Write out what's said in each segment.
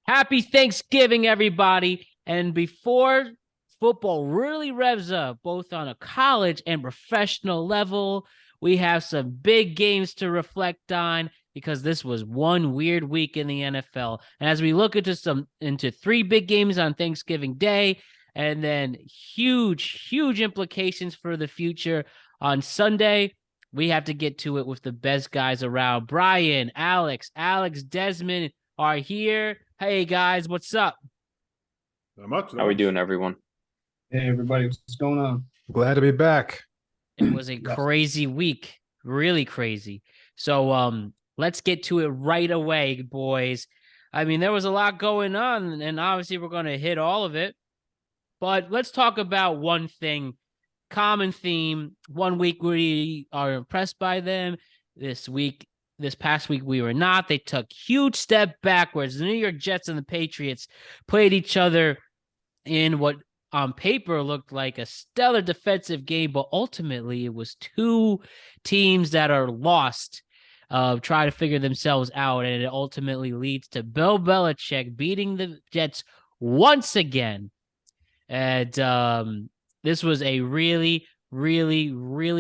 Happy Thanksgiving, everybody. And before football really revs up, both on a college and professional level, we have some big games to reflect on because this was one weird week in the NFL. And as we look into three big games on Thanksgiving Day, and then huge implications for the future on Sunday, we have to get to it with the best guys around. Bryan, Alex, Desmond are here. Hey guys, what's up? Not much. How we doing, everyone? Hey everybody, what's going on? Glad to be back. It was a crazy week, really crazy. So let's get to it right away, boys. I mean, there was a lot going on, and obviously we're going to hit all of it. But let's talk about one thing, common theme. One week we are impressed by them. This past week, we were not. They took huge step backwards. The New York Jets and the Patriots played each other in what on paper looked like a stellar defensive game, but ultimately it was two teams that are lost, trying to figure themselves out, and it ultimately leads to Bill Belichick beating the Jets once again. And this was a really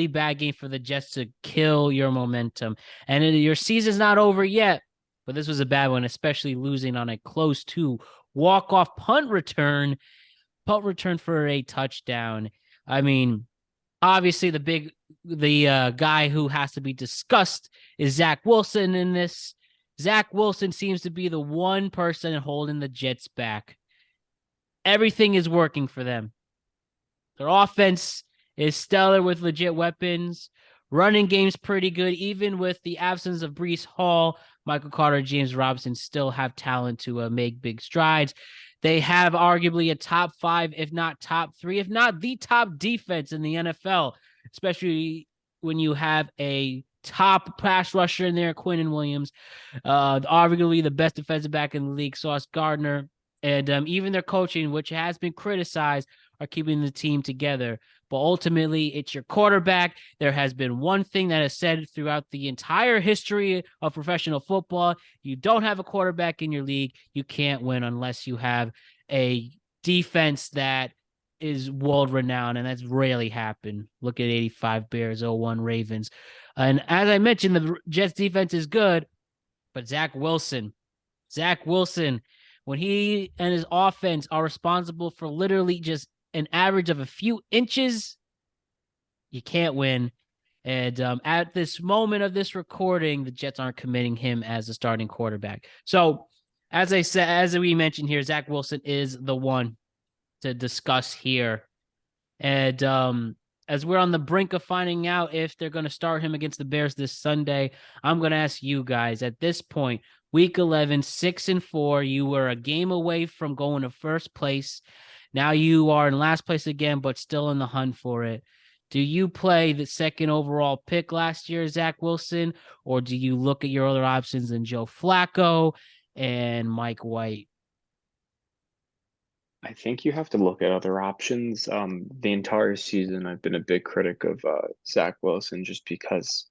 bad game for the Jets to kill your momentum. And your season's not over yet, but this was a bad one, especially losing on a close to walk-off punt return for a touchdown. I mean, obviously the guy who has to be discussed is Zach Wilson in this. Zach Wilson seems to be the one person holding the Jets back. Everything is working for them. Their offense is stellar with legit weapons. Running game's pretty good. Even with the absence of Breece Hall, Michael Carter, James Robinson still have talent to make big strides. They have arguably a top 5, if not top 3, if not the top defense in the NFL, especially when you have a top pass rusher in there, Quinnen Williams, arguably the best defensive back in the league, Sauce Gardner, and even their coaching, which has been criticized, are keeping the team together. But ultimately, it's your quarterback. There has been one thing that is said throughout the entire history of professional football. You don't have a quarterback in your league, you can't win unless you have a defense that is world-renowned, and that's rarely happened. Look at 85 Bears, 01 Ravens. And as I mentioned, the Jets defense is good, but Zach Wilson, when he and his offense are responsible for literally just an average of a few inches, you can't win. And at this moment of this recording, the Jets aren't committing him as a starting quarterback. So, as I said, as we mentioned here, Zach Wilson is the one to discuss here. And as we're on the brink of finding out if they're going to start him against the Bears this Sunday, I'm going to ask you guys at this point, Week 11, 6-4, you were a game away from going to first place. Now you are in last place again, but still in the hunt for it. Do you play the second overall pick last year, Zach Wilson, or do you look at your other options in Joe Flacco and Mike White? I think you have to look at other options. The entire season, I've been a big critic of Zach Wilson just because,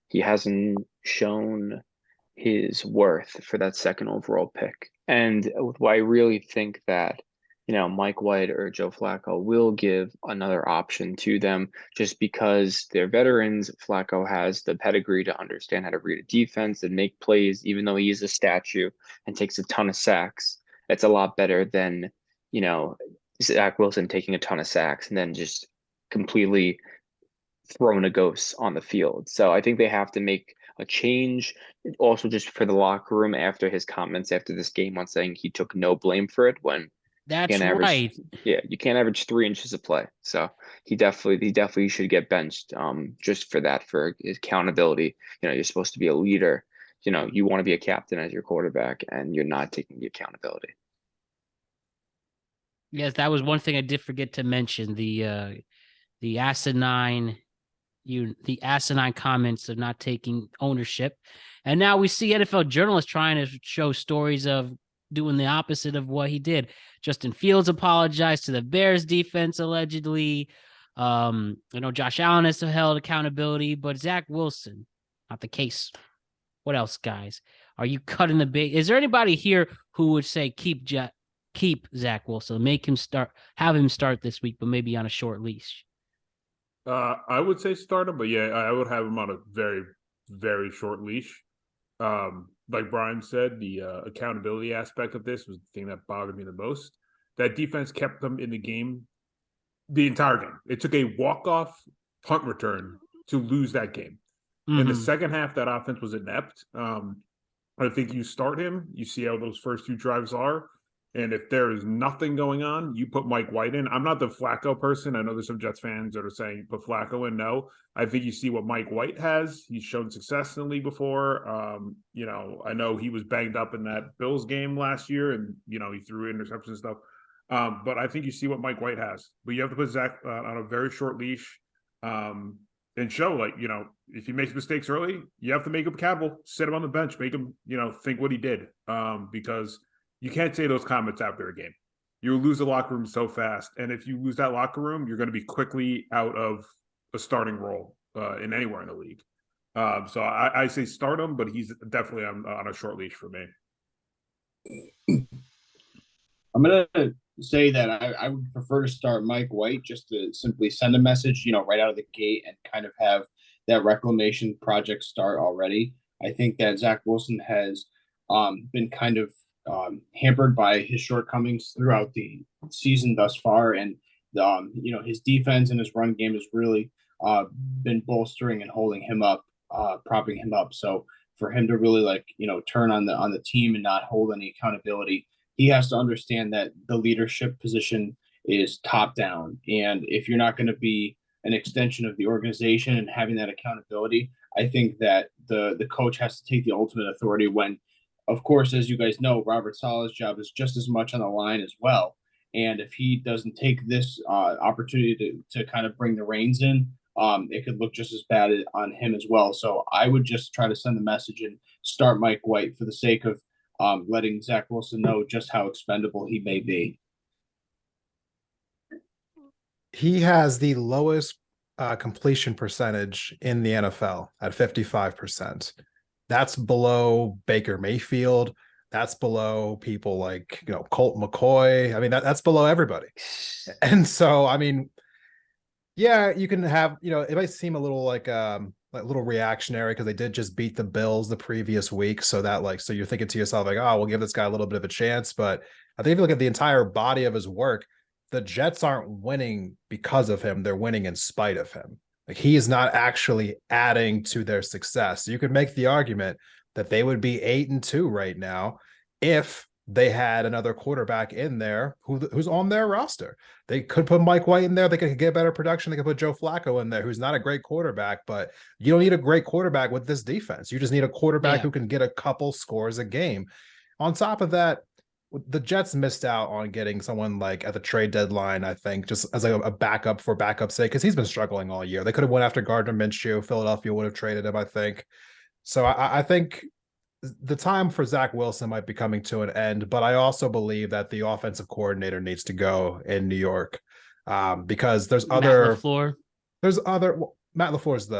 he hasn't shown his worth for that second overall pick. And I really think that Mike White or Joe Flacco will give another option to them just because they're veterans. Flacco has the pedigree to understand how to read a defense and make plays, even though he is a statue and takes a ton of sacks. It's a lot better than, Zach Wilson taking a ton of sacks and then just completely throwing a ghost on the field. So I think they have to make a change also just for the locker room after his comments after this game on saying he took no blame for it when That's right. Yeah, you can't average 3 inches of play. So he definitely should get benched just for that, for accountability. You're supposed to be a leader. You want to be a captain as your quarterback, and you're not taking the accountability. Yes, that was one thing I did forget to mention. The asinine comments of not taking ownership. And now we see NFL journalists trying to show stories of doing the opposite of what he did. Justin Fields apologized to the Bears defense, allegedly. I know Josh Allen has held accountability, but Zach Wilson, not the case. What else, guys? Are you cutting the bait? Is there anybody here who would say keep Zach Wilson, have him start this week, but maybe on a short leash? I would say start him, but yeah, I would have him on a very, very short leash. Like Bryan said, the accountability aspect of this was the thing that bothered me the most. That defense kept them in the game the entire game. It took a walk-off punt return to lose that game. In the second half, that offense was inept. I think you start him, you see how those first two drives are, and if there is nothing going on, you put Mike White in. I'm not the Flacco person. I know there's some Jets fans that are saying put Flacco in. No, I think you see what Mike White has. He's shown success in the league before. I know he was banged up in that Bills game last year, and he threw interceptions and stuff. But I think you see what Mike White has. But you have to put Zach on a very short leash. And show, if he makes mistakes early, you have to make him accountable. Sit him on the bench, make him, think what he did. Because you can't say those comments after a game. You lose the locker room so fast. And if you lose that locker room, you're going to be quickly out of a starting role in anywhere in the league. So I say start him, but he's definitely on a short leash for me. I'm going to say that I would prefer to start Mike White just to simply send a message, right out of the gate and kind of have that reclamation project start already. I think that Zach Wilson has been kind of hampered by his shortcomings throughout the season thus far. And, his defense and his run game has really been bolstering and holding him up, propping him up. So for him to really turn on the team and not hold any accountability, he has to understand that the leadership position is top down. And if you're not going to be an extension of the organization and having that accountability, I think that the coach has to take the ultimate authority when, of course, as you guys know, Robert Saleh's job is just as much on the line as well. And if he doesn't take this opportunity to kind of bring the reins in, it could look just as bad on him as well. So I would just try to send the message and start Mike White for the sake of letting Zach Wilson know just how expendable he may be. He has the lowest completion percentage in the NFL at 55%. That's below Baker Mayfield. That's below people like, Colt McCoy. I mean, that's below everybody. And so, I mean, yeah, you can have, it might seem a little like a little reactionary because they did just beat the Bills the previous week. So that so you're thinking to yourself oh, we'll give this guy a little bit of a chance. But I think if you look at the entire body of his work, the Jets aren't winning because of him. They're winning in spite of him. He is not actually adding to their success. So you could make the argument that they would be 8-2 right now if they had another quarterback in there who's on their roster. They could put Mike White in there. They could get better production. They could put Joe Flacco in there, who's not a great quarterback, but you don't need a great quarterback with this defense. You just need a quarterback who can get a couple scores a game. On top of that, the Jets missed out on getting someone at the trade deadline, I think, just as a backup for backup's sake, because he's been struggling all year. They could have went after Gardner Minshew. Philadelphia would have traded him, I think. So I think the time for Zach Wilson might be coming to an end, but I also believe that the offensive coordinator needs to go in New York because there's Matt other Matt LaFleur's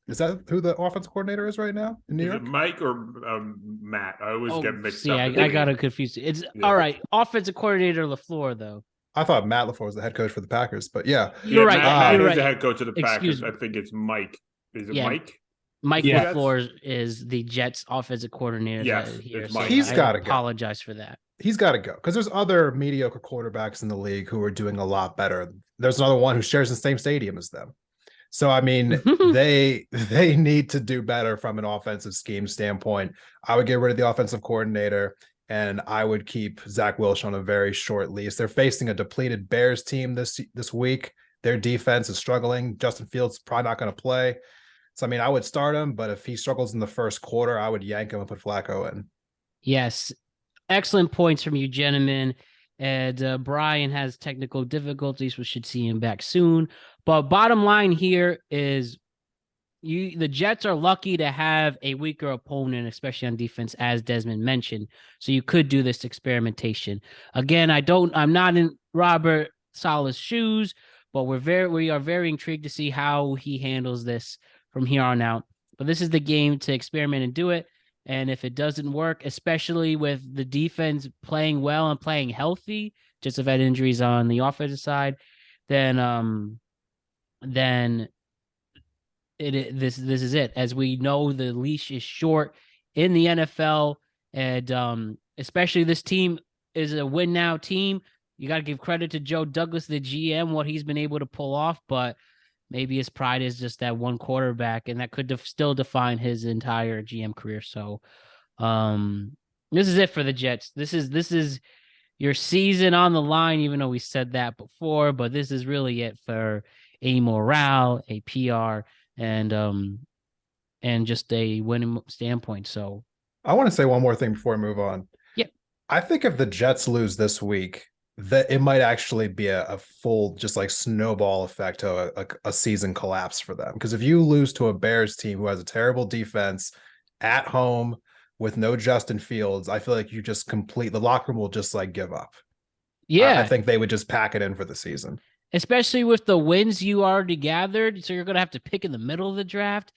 is that who the offensive coordinator is right now in New York? It Mike or Matt? I always get mixed up. I got it confused. It's all right. Offensive coordinator LaFleur, though. I thought Matt LaFleur was the head coach for the Packers, but you're right. Matt you're is right. the head coach of the Packers. Me. I think it's Mike. Is it Mike? Mike LaFleur is the Jets offensive coordinator. Yes, here, it's so Mike. He's got to go. Apologize for that. He's got to go because there's other mediocre quarterbacks in the league who are doing a lot better. There's another one who shares the same stadium as them. So, I mean, they need to do better from an offensive scheme standpoint. I would get rid of the offensive coordinator, and I would keep Zach Wilson on a very short leash. They're facing a depleted Bears team this week. Their defense is struggling. Justin Fields probably not going to play. So, I mean, I would start him, but if he struggles in the first quarter, I would yank him and put Flacco in. Yes. Excellent points from you, gentlemen. And Bryan has technical difficulties. We should see him back soon. But bottom line here is the Jets are lucky to have a weaker opponent, especially on defense, as Desmond mentioned. So you could do this experimentation. Again, I'm not in Robert Saleh's shoes, but we are very intrigued to see how he handles this from here on out. But this is the game to experiment and do it. And if it doesn't work, especially with the defense playing well and playing healthy, just have had injuries on the offensive side, then this is it. As we know, the leash is short in the NFL, and especially this team is a win now team. You got to give credit to Joe Douglas, the GM, what he's been able to pull off, but maybe his pride is just that one quarterback, and that could still define his entire GM career. So, this is it for the Jets. This is your season on the line, even though we said that before, but this is really it for a morale, a PR, and just a winning standpoint. So I want to say one more thing before we move on. Yeah. I think if the Jets lose this week, that it might actually be a full just like snowball effect to a season collapse for them. Because if you lose to a Bears team who has a terrible defense at home with no Justin Fields, I feel like you just the locker room will just like give up. yeah, I think they would just pack it in for the season. especially with the wins you already gathered. So you're going to have to pick in the middle of the draft.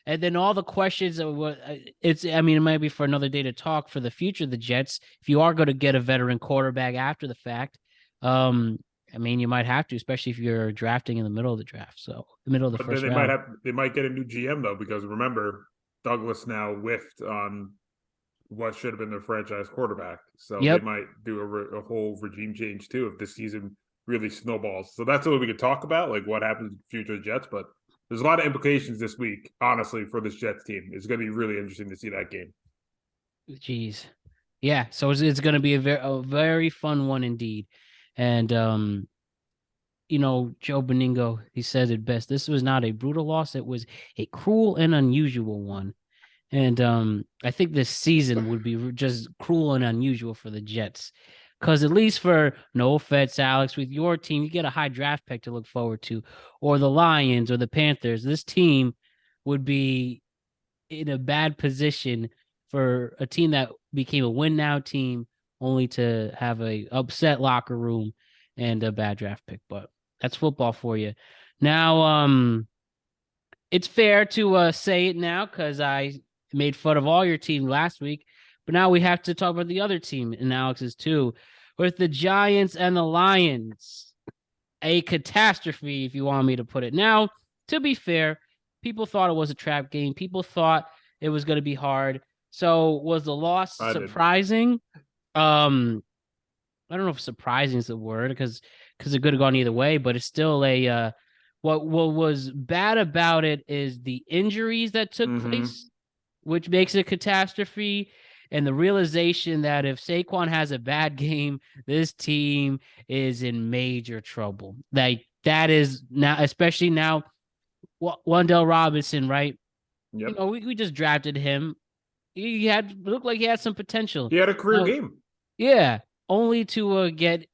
And then all the questions of what it might be for another day to talk for the future of the Jets. If you are going to get a veteran quarterback after the fact, you might have to, especially if you're drafting in the middle of the draft. So the middle of the first round. They might get a new GM though, because remember, Douglas now whiffed on what should have been their franchise quarterback. So They might do a whole regime change too if this season really snowballs. So that's what we could talk about, like what happens in the future of Jets. But there's a lot of implications this week, honestly, for this Jets team. It's going to be really interesting to see that game. Jeez. Yeah, so it's going to be a very fun one indeed. And, Joe Beningo, he says it best. This was not a brutal loss. It was a cruel and unusual one. And I think this season would be just cruel and unusual for the Jets. Because at least for, no offense, Alex, with your team, you get a high draft pick to look forward to. Or the Lions or the Panthers. This team would be in a bad position for a team that became a win-now team only to have a upset locker room and a bad draft pick. But that's football for you. Now, it's fair to say it now because I made fun of all your team last week. But now we have to talk about the other team in Alex's too, with the Giants and the Lions. A catastrophe, if you want me to put it. Now, to be fair, people thought it was a trap game. People thought it was going to be hard. So was the loss surprising? I don't know if surprising is the word because it could have gone either way, but it's still a what was bad about it is the injuries that took place, which makes it a catastrophe. And the realization that if Saquon has a bad game, this team is in major trouble. That is now, especially now, Wan'Dale Robinson, right? Yep. We just drafted him. He looked like he had some potential. He had a career game. Yeah, only to get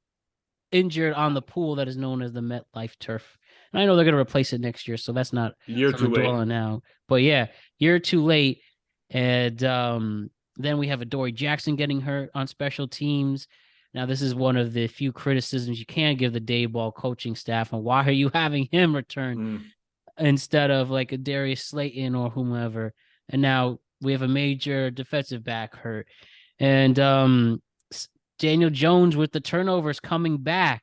injured on the pool that is known as the MetLife turf. And I know they're going to replace it next year, so that's not year too late now. But yeah, year too late. And then we have Adoree Jackson getting hurt on special teams. Now, this is one of the few criticisms you can give the Dayball coaching staff. And why are you having him return instead of like a Darius Slayton or whomever? And now we have a major defensive back hurt. And Daniel Jones with the turnovers coming back.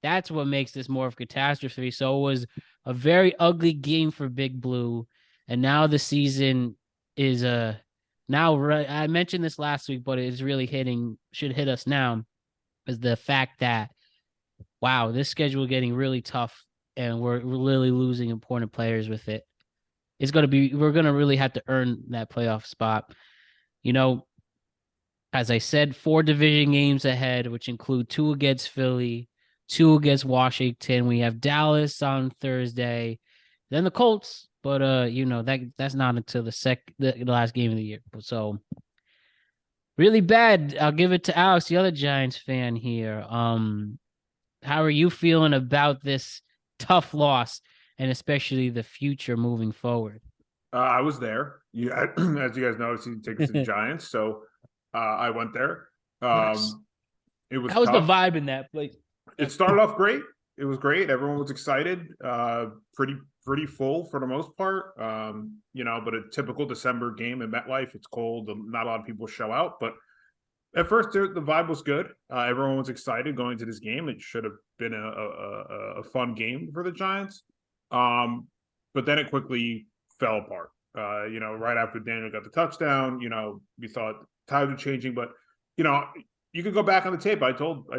That's what makes this more of a catastrophe. So it was a very ugly game for Big Blue. And now the season is I mentioned this last week, but it's really should hit us now, is the fact that, wow, this schedule is getting really tough and we're really losing important players with it. We're going to really have to earn that playoff spot. As I said, 4 division games ahead, which include 2 against Philly, 2 against Washington. We have Dallas on Thursday, then the Colts. But that's not until the last game of the year. So really bad. I'll give it to Alex, the other Giants fan here. How are you feeling about this tough loss and especially the future moving forward? I was there. As you guys know, I've seen tickets to the Giants, so I went there. Nice. It was How was tough. the vibe in that place? It started off great. It was great. Everyone was excited. Pretty full for the most part. But a typical December game in MetLife, it's cold. Not a lot of people show out, but at first the vibe was good. Everyone was excited going to this game. It should have been a fun game for the Giants. But then it quickly fell apart. Right after Daniel got the touchdown, we thought tides were changing, but you could go back on the tape. I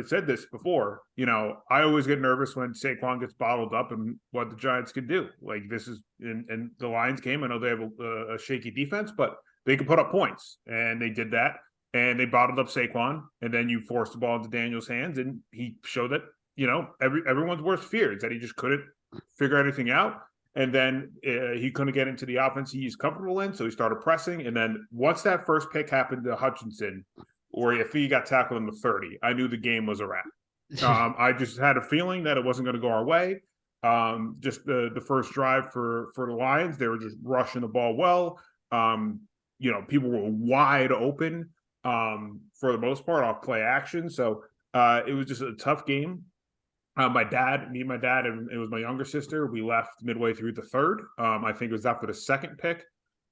said this before. I always get nervous when Saquon gets bottled up and what the Giants could do. Like this is in the Lions game. I know they have a shaky defense, but they can put up points, and they did that. And they bottled up Saquon, and then you forced the ball into Daniel's hands, and he showed that everyone's worst fear is that he just couldn't figure anything out. And then he couldn't get into the offense he's comfortable in, so he started pressing. And then once that first pick happened to Hutchinson, or if he got tackled in the 30, I knew the game was a wrap. I just had a feeling that it wasn't going to go our way. Just the first drive for the Lions, they were just rushing the ball well. People were wide open for the most part off play action. So it was just a tough game. Me and my dad, and it was my younger sister. We left midway through the third. I think it was after the second pick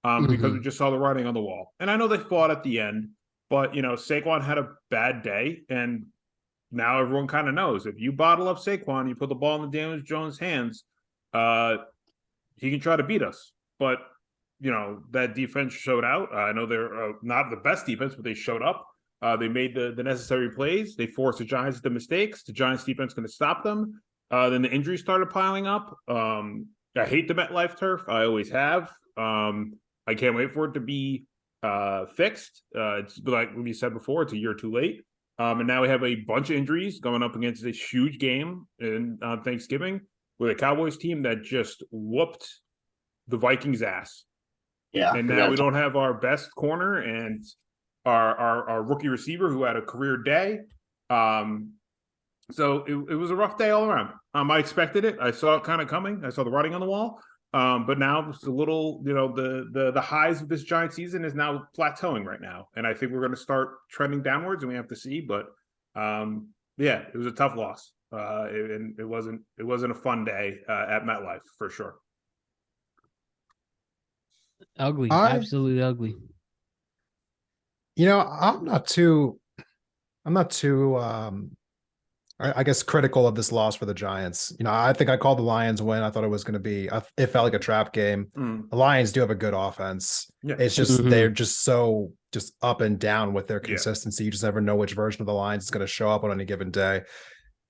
because we just saw the writing on the wall. And I know they fought at the end, but Saquon had a bad day, and now everyone kind of knows if you bottle up Saquon, you put the ball in the Daniel Jones' hands, he can try to beat us. But that defense showed out. I know they're not the best defense, but they showed up. They made the necessary plays. They forced the Giants into mistakes. The Giants defense going to stop them. Then the injuries started piling up. I hate the MetLife turf. I always have. I can't wait for it to be fixed. It's like we said before, it's a year too late. And now we have a bunch of injuries going up against this huge game on Thanksgiving with a Cowboys team that just whooped the Vikings' ass. Yeah. And now we don't have our best corner and our rookie receiver who had a career day. So it was a rough day all around. I expected it. I saw it kind of coming. I saw the writing on the wall. But now it's a little, the highs of this Giant season is now plateauing right now. And I think we're going to start trending downwards, and we have to see. But it was a tough loss. It wasn't a fun day at MetLife for sure. Ugly, absolutely ugly. I'm not too I guess critical of this loss for the Giants. I think I called the Lions win. I thought it was going to be, it felt like a trap game. The Lions do have a good offense. Yeah. It's just, they're just so just up and down with their consistency. You just never know which version of the Lions is going to show up on any given day.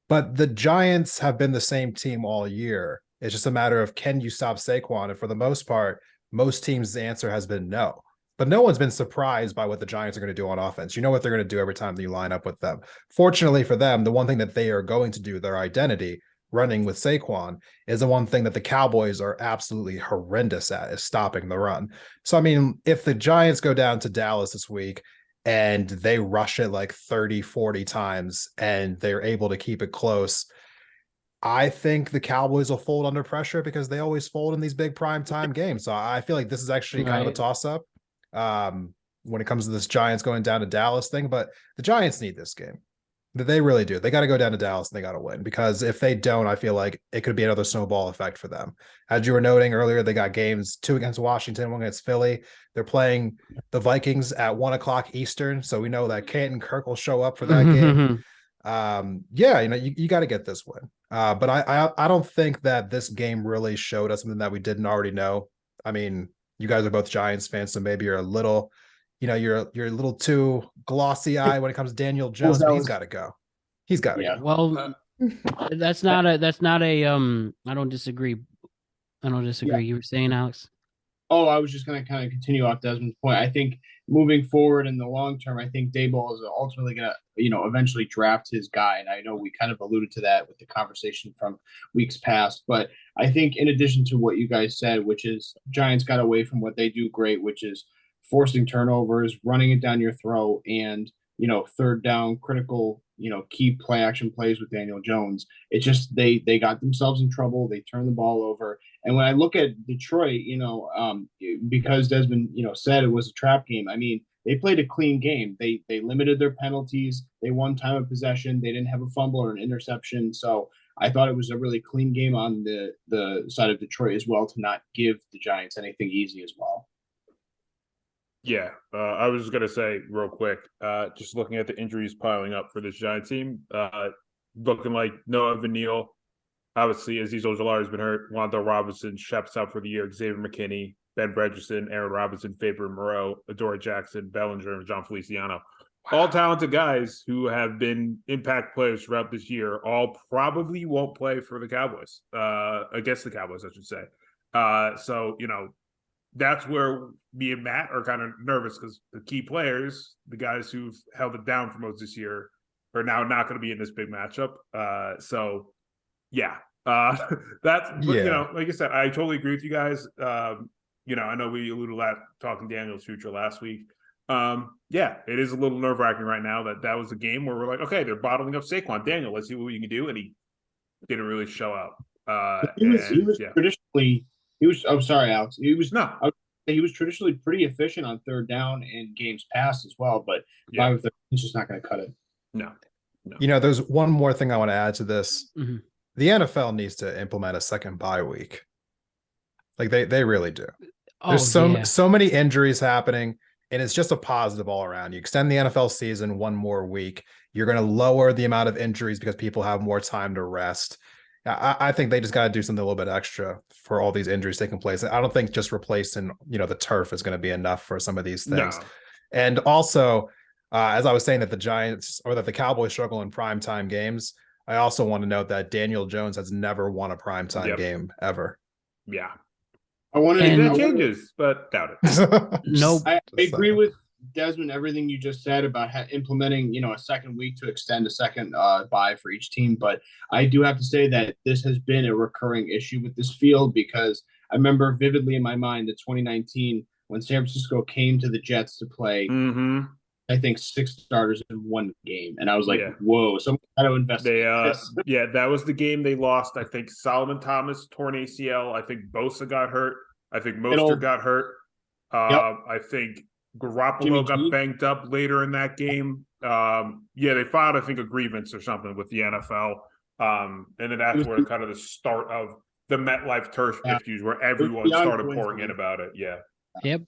But the Giants have been the same team all year. It's just a matter of, can you stop Saquon? And for the most part, most teams, the answer has been no. But no one's been surprised by what the Giants are going to do on offense. You know what they're going to do every time that you line up with them. Fortunately for them, the one thing that they are going to do, their identity, running with Saquon, is the one thing that the Cowboys are absolutely horrendous at, is stopping the run. So, I mean, if the Giants go down to Dallas this week and they rush it like 30, 40 times and they're able to keep it close, I think the Cowboys will fold under pressure because they always fold in these big primetime games. So I feel like this is actually kind of a toss-up when it comes to this Giants going down to Dallas thing. But the Giants need this game. They really do. They got to go down to Dallas and they got to win, because if they don't, I feel like it could be another snowball effect for them. As you were noting earlier, they got games 2 against Washington, 1 against Philly. They're playing the Vikings at 1:00 Eastern. So we know that Canton Kirk will show up for that game. You got to get this win. But I don't think that this game really showed us something that we didn't already know. I mean, you guys are both Giants fans, so maybe you're a little, you're a little too glossy eye when it comes to Daniel Jones. But he's got to go. He's got to go. Well, that's not a. I don't disagree. Yeah. You were saying, Alex? Oh, I was just going to kind of continue off Desmond's point. I think moving forward in the long term, I think Daboll is ultimately going to, eventually draft his guy. And I know we kind of alluded to that with the conversation from weeks past. But I think in addition to what you guys said, which is Giants got away from what they do great, which is forcing turnovers, running it down your throat, and, third down, critical, key play action plays with Daniel Jones. It's just they got themselves in trouble. They turned the ball over. And when I look at Detroit, because Desmond, said it was a trap game, I mean, they played a clean game. They limited their penalties. They won time of possession. They didn't have a fumble or an interception. So I thought it was a really clean game on the side of Detroit as well, to not give the Giants anything easy as well. Yeah, I was just gonna say real quick, just looking at the injuries piling up for this Giant team, looking like Noah Vanille, obviously Azeez Ojulari has been hurt, Wando Robinson, Shep's out for the year, Xavier McKinney, Ben Bredesen, Aaron Robinson, Faber Moreau, Adoree Jackson, Bellinger, and John Feliciano. All talented guys who have been impact players throughout this year, all probably won't play for the Cowboys, against the Cowboys, I should say. So, that's where me and Matt are kind of nervous, because the key players, the guys who've held it down for most this year, are now not going to be in this big matchup. So, yeah, like I said, I totally agree with you guys. I know we alluded to talking Daniel's future last week. Yeah, it is a little nerve-wracking right now that was a game where we're like, okay, they're bottling up Saquon. Daniel, let's see what we can do. And he didn't really show up. He was traditionally. I'm sorry, Alex. He was traditionally pretty efficient on third down and games past as well, but he's just not going to cut it. No. There's one more thing I want to add to this. Mm-hmm. The NFL needs to implement a second bye week. Like they really do. There's so many injuries happening, and it's just a positive all around. You extend the NFL season one more week, you're going to lower the amount of injuries because people have more time to rest. I think they just got to do something a little bit extra for all these injuries taking place. I don't think just replacing, the turf is going to be enough for some of these things. No. And also, as I was saying that the Giants or that the Cowboys struggle in primetime games, I also want to note that Daniel Jones has never won a primetime game ever. Yeah. That changes, but doubt it. Nope. I agree with Desmond, everything you just said about implementing, a second week to extend a second bye for each team. But I do have to say that this has been a recurring issue with this field, because I remember vividly in my mind that 2019, when San Francisco came to the Jets to play, I think 6 starters in one game. And I was like, whoa, someone had to investigate this. Yeah, that was the game they lost. I think Solomon Thomas torn ACL. I think Bosa got hurt. I think Mostert got hurt. I think Garoppolo got banged up later in that game. They filed, I think, a grievance or something with the NFL. And then that's where kind of the start of the MetLife turf issues, where everyone started pouring in about it. Yeah. Yep.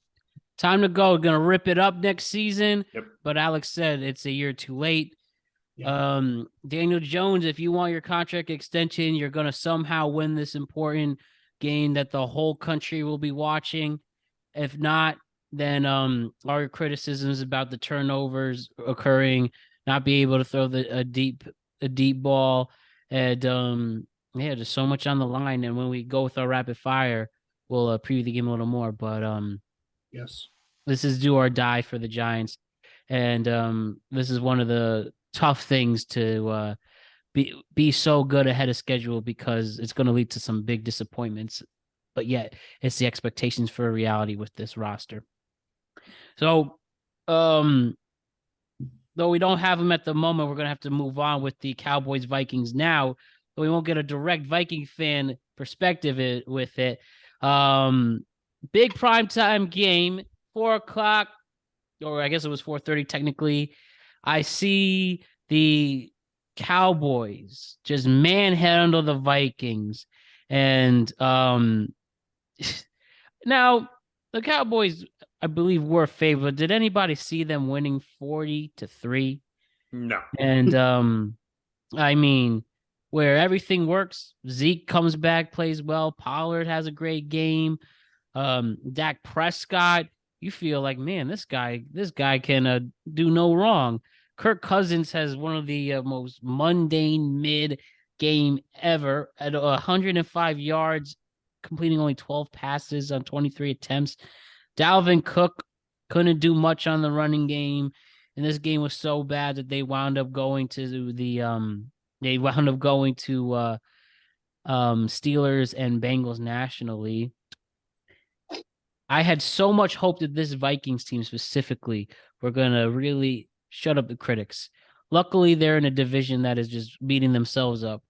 Time to go. Gonna rip it up next season. Yep. But Alex said it's a year too late. Daniel Jones, if you want your contract extension, you're gonna somehow win this important game that the whole country will be watching. If not, then all your criticisms about the turnovers occurring, not be able to throw a deep ball, and just so much on the line. And when we go with our rapid fire, we'll preview the game a little more. But yes, this is do or die for the Giants, and this is one of the tough things to be so good ahead of schedule, because it's going to lead to some big disappointments. But yet, it's the expectations for a reality with this roster. So, though we don't have them at the moment, we're going to have to move on with the Cowboys-Vikings now. So we won't get a direct Viking fan perspective with it. Big primetime game, 4 o'clock, or I guess it was 4:30 technically. I see the Cowboys just manhandle the Vikings. And now the Cowboys, I believe, were favored. Did anybody see them winning 40-3? No. And I mean, where everything works, Zeke comes back, plays well. Pollard has a great game. Dak Prescott, you feel like, man, this guy can do no wrong. Kirk Cousins has one of the most mundane mid-game ever at 105 yards, completing only 12 passes on 23 attempts. Dalvin Cook couldn't do much on the running game, and this game was so bad that they wound up going to Steelers and Bengals nationally. I had so much hope that this Vikings team specifically were going to really shut up the critics. Luckily, they're in a division that is just beating themselves up.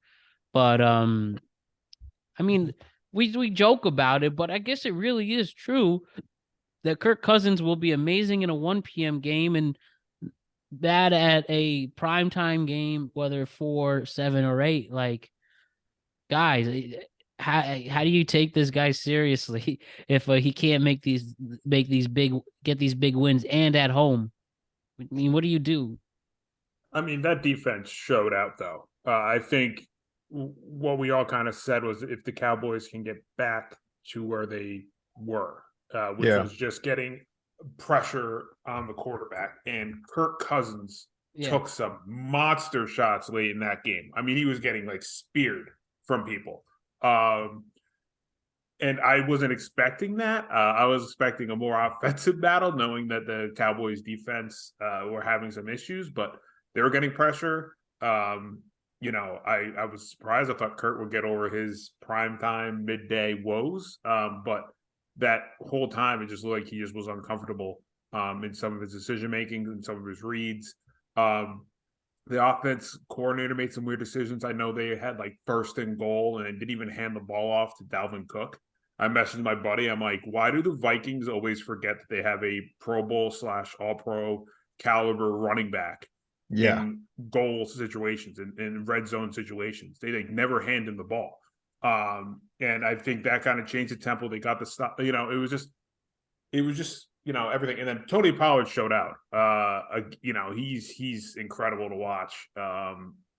But, I mean, we joke about it, but I guess it really is true that Kirk Cousins will be amazing in a 1 p.m. game and bad at a primetime game, whether 4, 7, or 8. Like, guys, how do you take this guy seriously if he can't get these big wins and at home? I mean, what do you do? I mean, that defense showed out, though. I think what we all kind of said was if the Cowboys can get back to where they were, which was just getting pressure on the quarterback, and Kirk Cousins took some monster shots late in that game. I mean, he was getting like speared from people. And I wasn't expecting that. I was expecting a more offensive battle, knowing that the Cowboys defense were having some issues, but they were getting pressure. I was surprised. I thought Kurt would get over his primetime midday woes. But that whole time, it just looked like he just was uncomfortable in some of his decision-making and some of his reads. The offense coordinator made some weird decisions. I know they had like 1st and goal and didn't even hand the ball off to Dalvin Cook. I messaged my buddy. I'm like, why do the Vikings always forget that they have a Pro Bowl / All-Pro caliber running back in goal situations and red zone situations? They never hand him the ball. And I think that kind of changed the tempo. They got the stuff, it was just everything. And then Tony Pollard showed out. He's incredible to watch.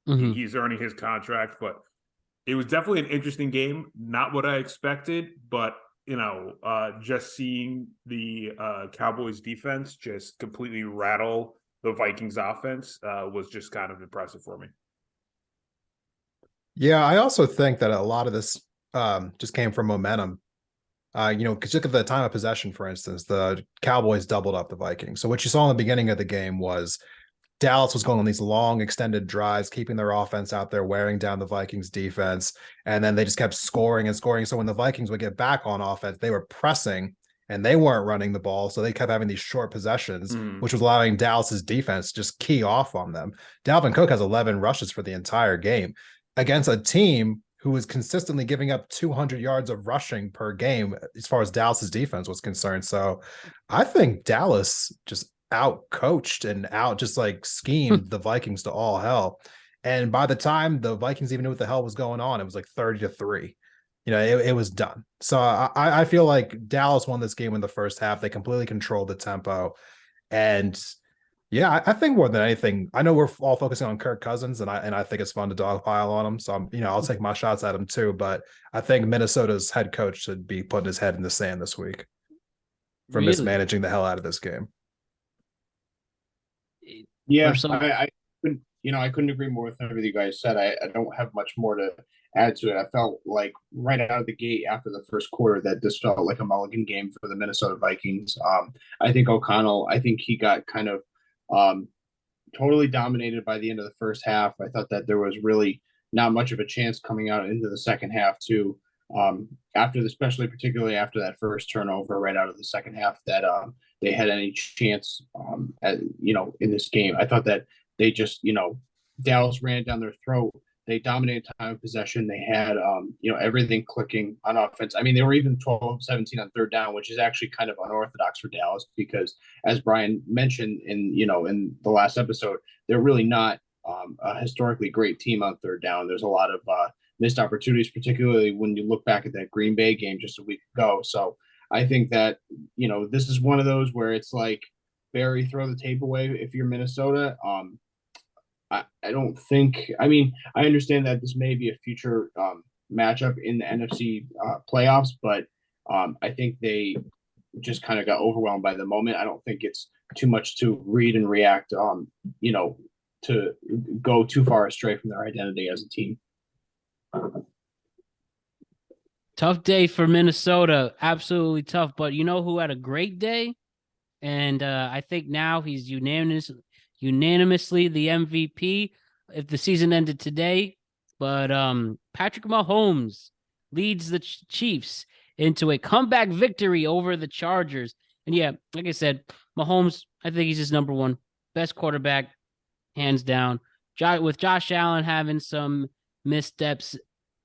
He's earning his contract, but it was definitely an interesting game. Not what I expected, but just seeing the Cowboys defense just completely rattle the Vikings offense was just kind of impressive for me. Yeah, I also think that a lot of this just came from momentum. Because look at the time of possession, for instance, the Cowboys doubled up the Vikings. So what you saw in the beginning of the game was Dallas was going on these long extended drives, keeping their offense out there, wearing down the Vikings defense. And then they just kept scoring and scoring. So when the Vikings would get back on offense, they were pressing and they weren't running the ball. So they kept having these short possessions, which was allowing Dallas's defense just key off on them. Dalvin Cook has 11 rushes for the entire game against a team who was consistently giving up 200 yards of rushing per game as far as Dallas's defense was concerned. So I think Dallas just out-coached and just like schemed the Vikings to all hell. And by the time the Vikings even knew what the hell was going on, it was like 30-3. It was done. So I feel like Dallas won this game in the first half. They completely controlled the tempo. And yeah, I think more than anything, I know we're all focusing on Kirk Cousins, and I think it's fun to dogpile on him. So I'll take my shots at him too. But I think Minnesota's head coach should be putting his head in the sand this week for mismanaging the hell out of this game. Yeah, I couldn't agree more with everything you guys said. I don't have much more to add to it. I felt like right out of the gate after the first quarter that this felt like a mulligan game for the Minnesota Vikings. I think O'Connell, he got kind of totally dominated by the end of the first half. I thought that there was really not much of a chance coming out into the second half too. Particularly after that first turnover right out of the second half, that they had any chance in this game. I thought that they just Dallas ran down their throat. They dominated time of possession. They had everything clicking on offense. I mean, they were even 12-17 on third down, which is actually kind of unorthodox for Dallas because, as Brian mentioned in the last episode, they're really not a historically great team on third down. There's a lot of missed opportunities, particularly when you look back at that Green Bay game just a week ago. So I think that, this is one of those where it's like, Barry, throw the tape away if you're Minnesota. I don't think, I understand that this may be a future matchup in the NFC playoffs, but I think they just kind of got overwhelmed by the moment. I don't think it's too much to read and react, to go too far astray from their identity as a team. Tough day for Minnesota. Absolutely tough. But you know who had a great day? And I think now he's unanimously the MVP if the season ended today. But Patrick Mahomes leads the Chiefs into a comeback victory over the Chargers. And yeah, like I said, Mahomes, I think he's his number one best quarterback, hands down. With Josh Allen having some missteps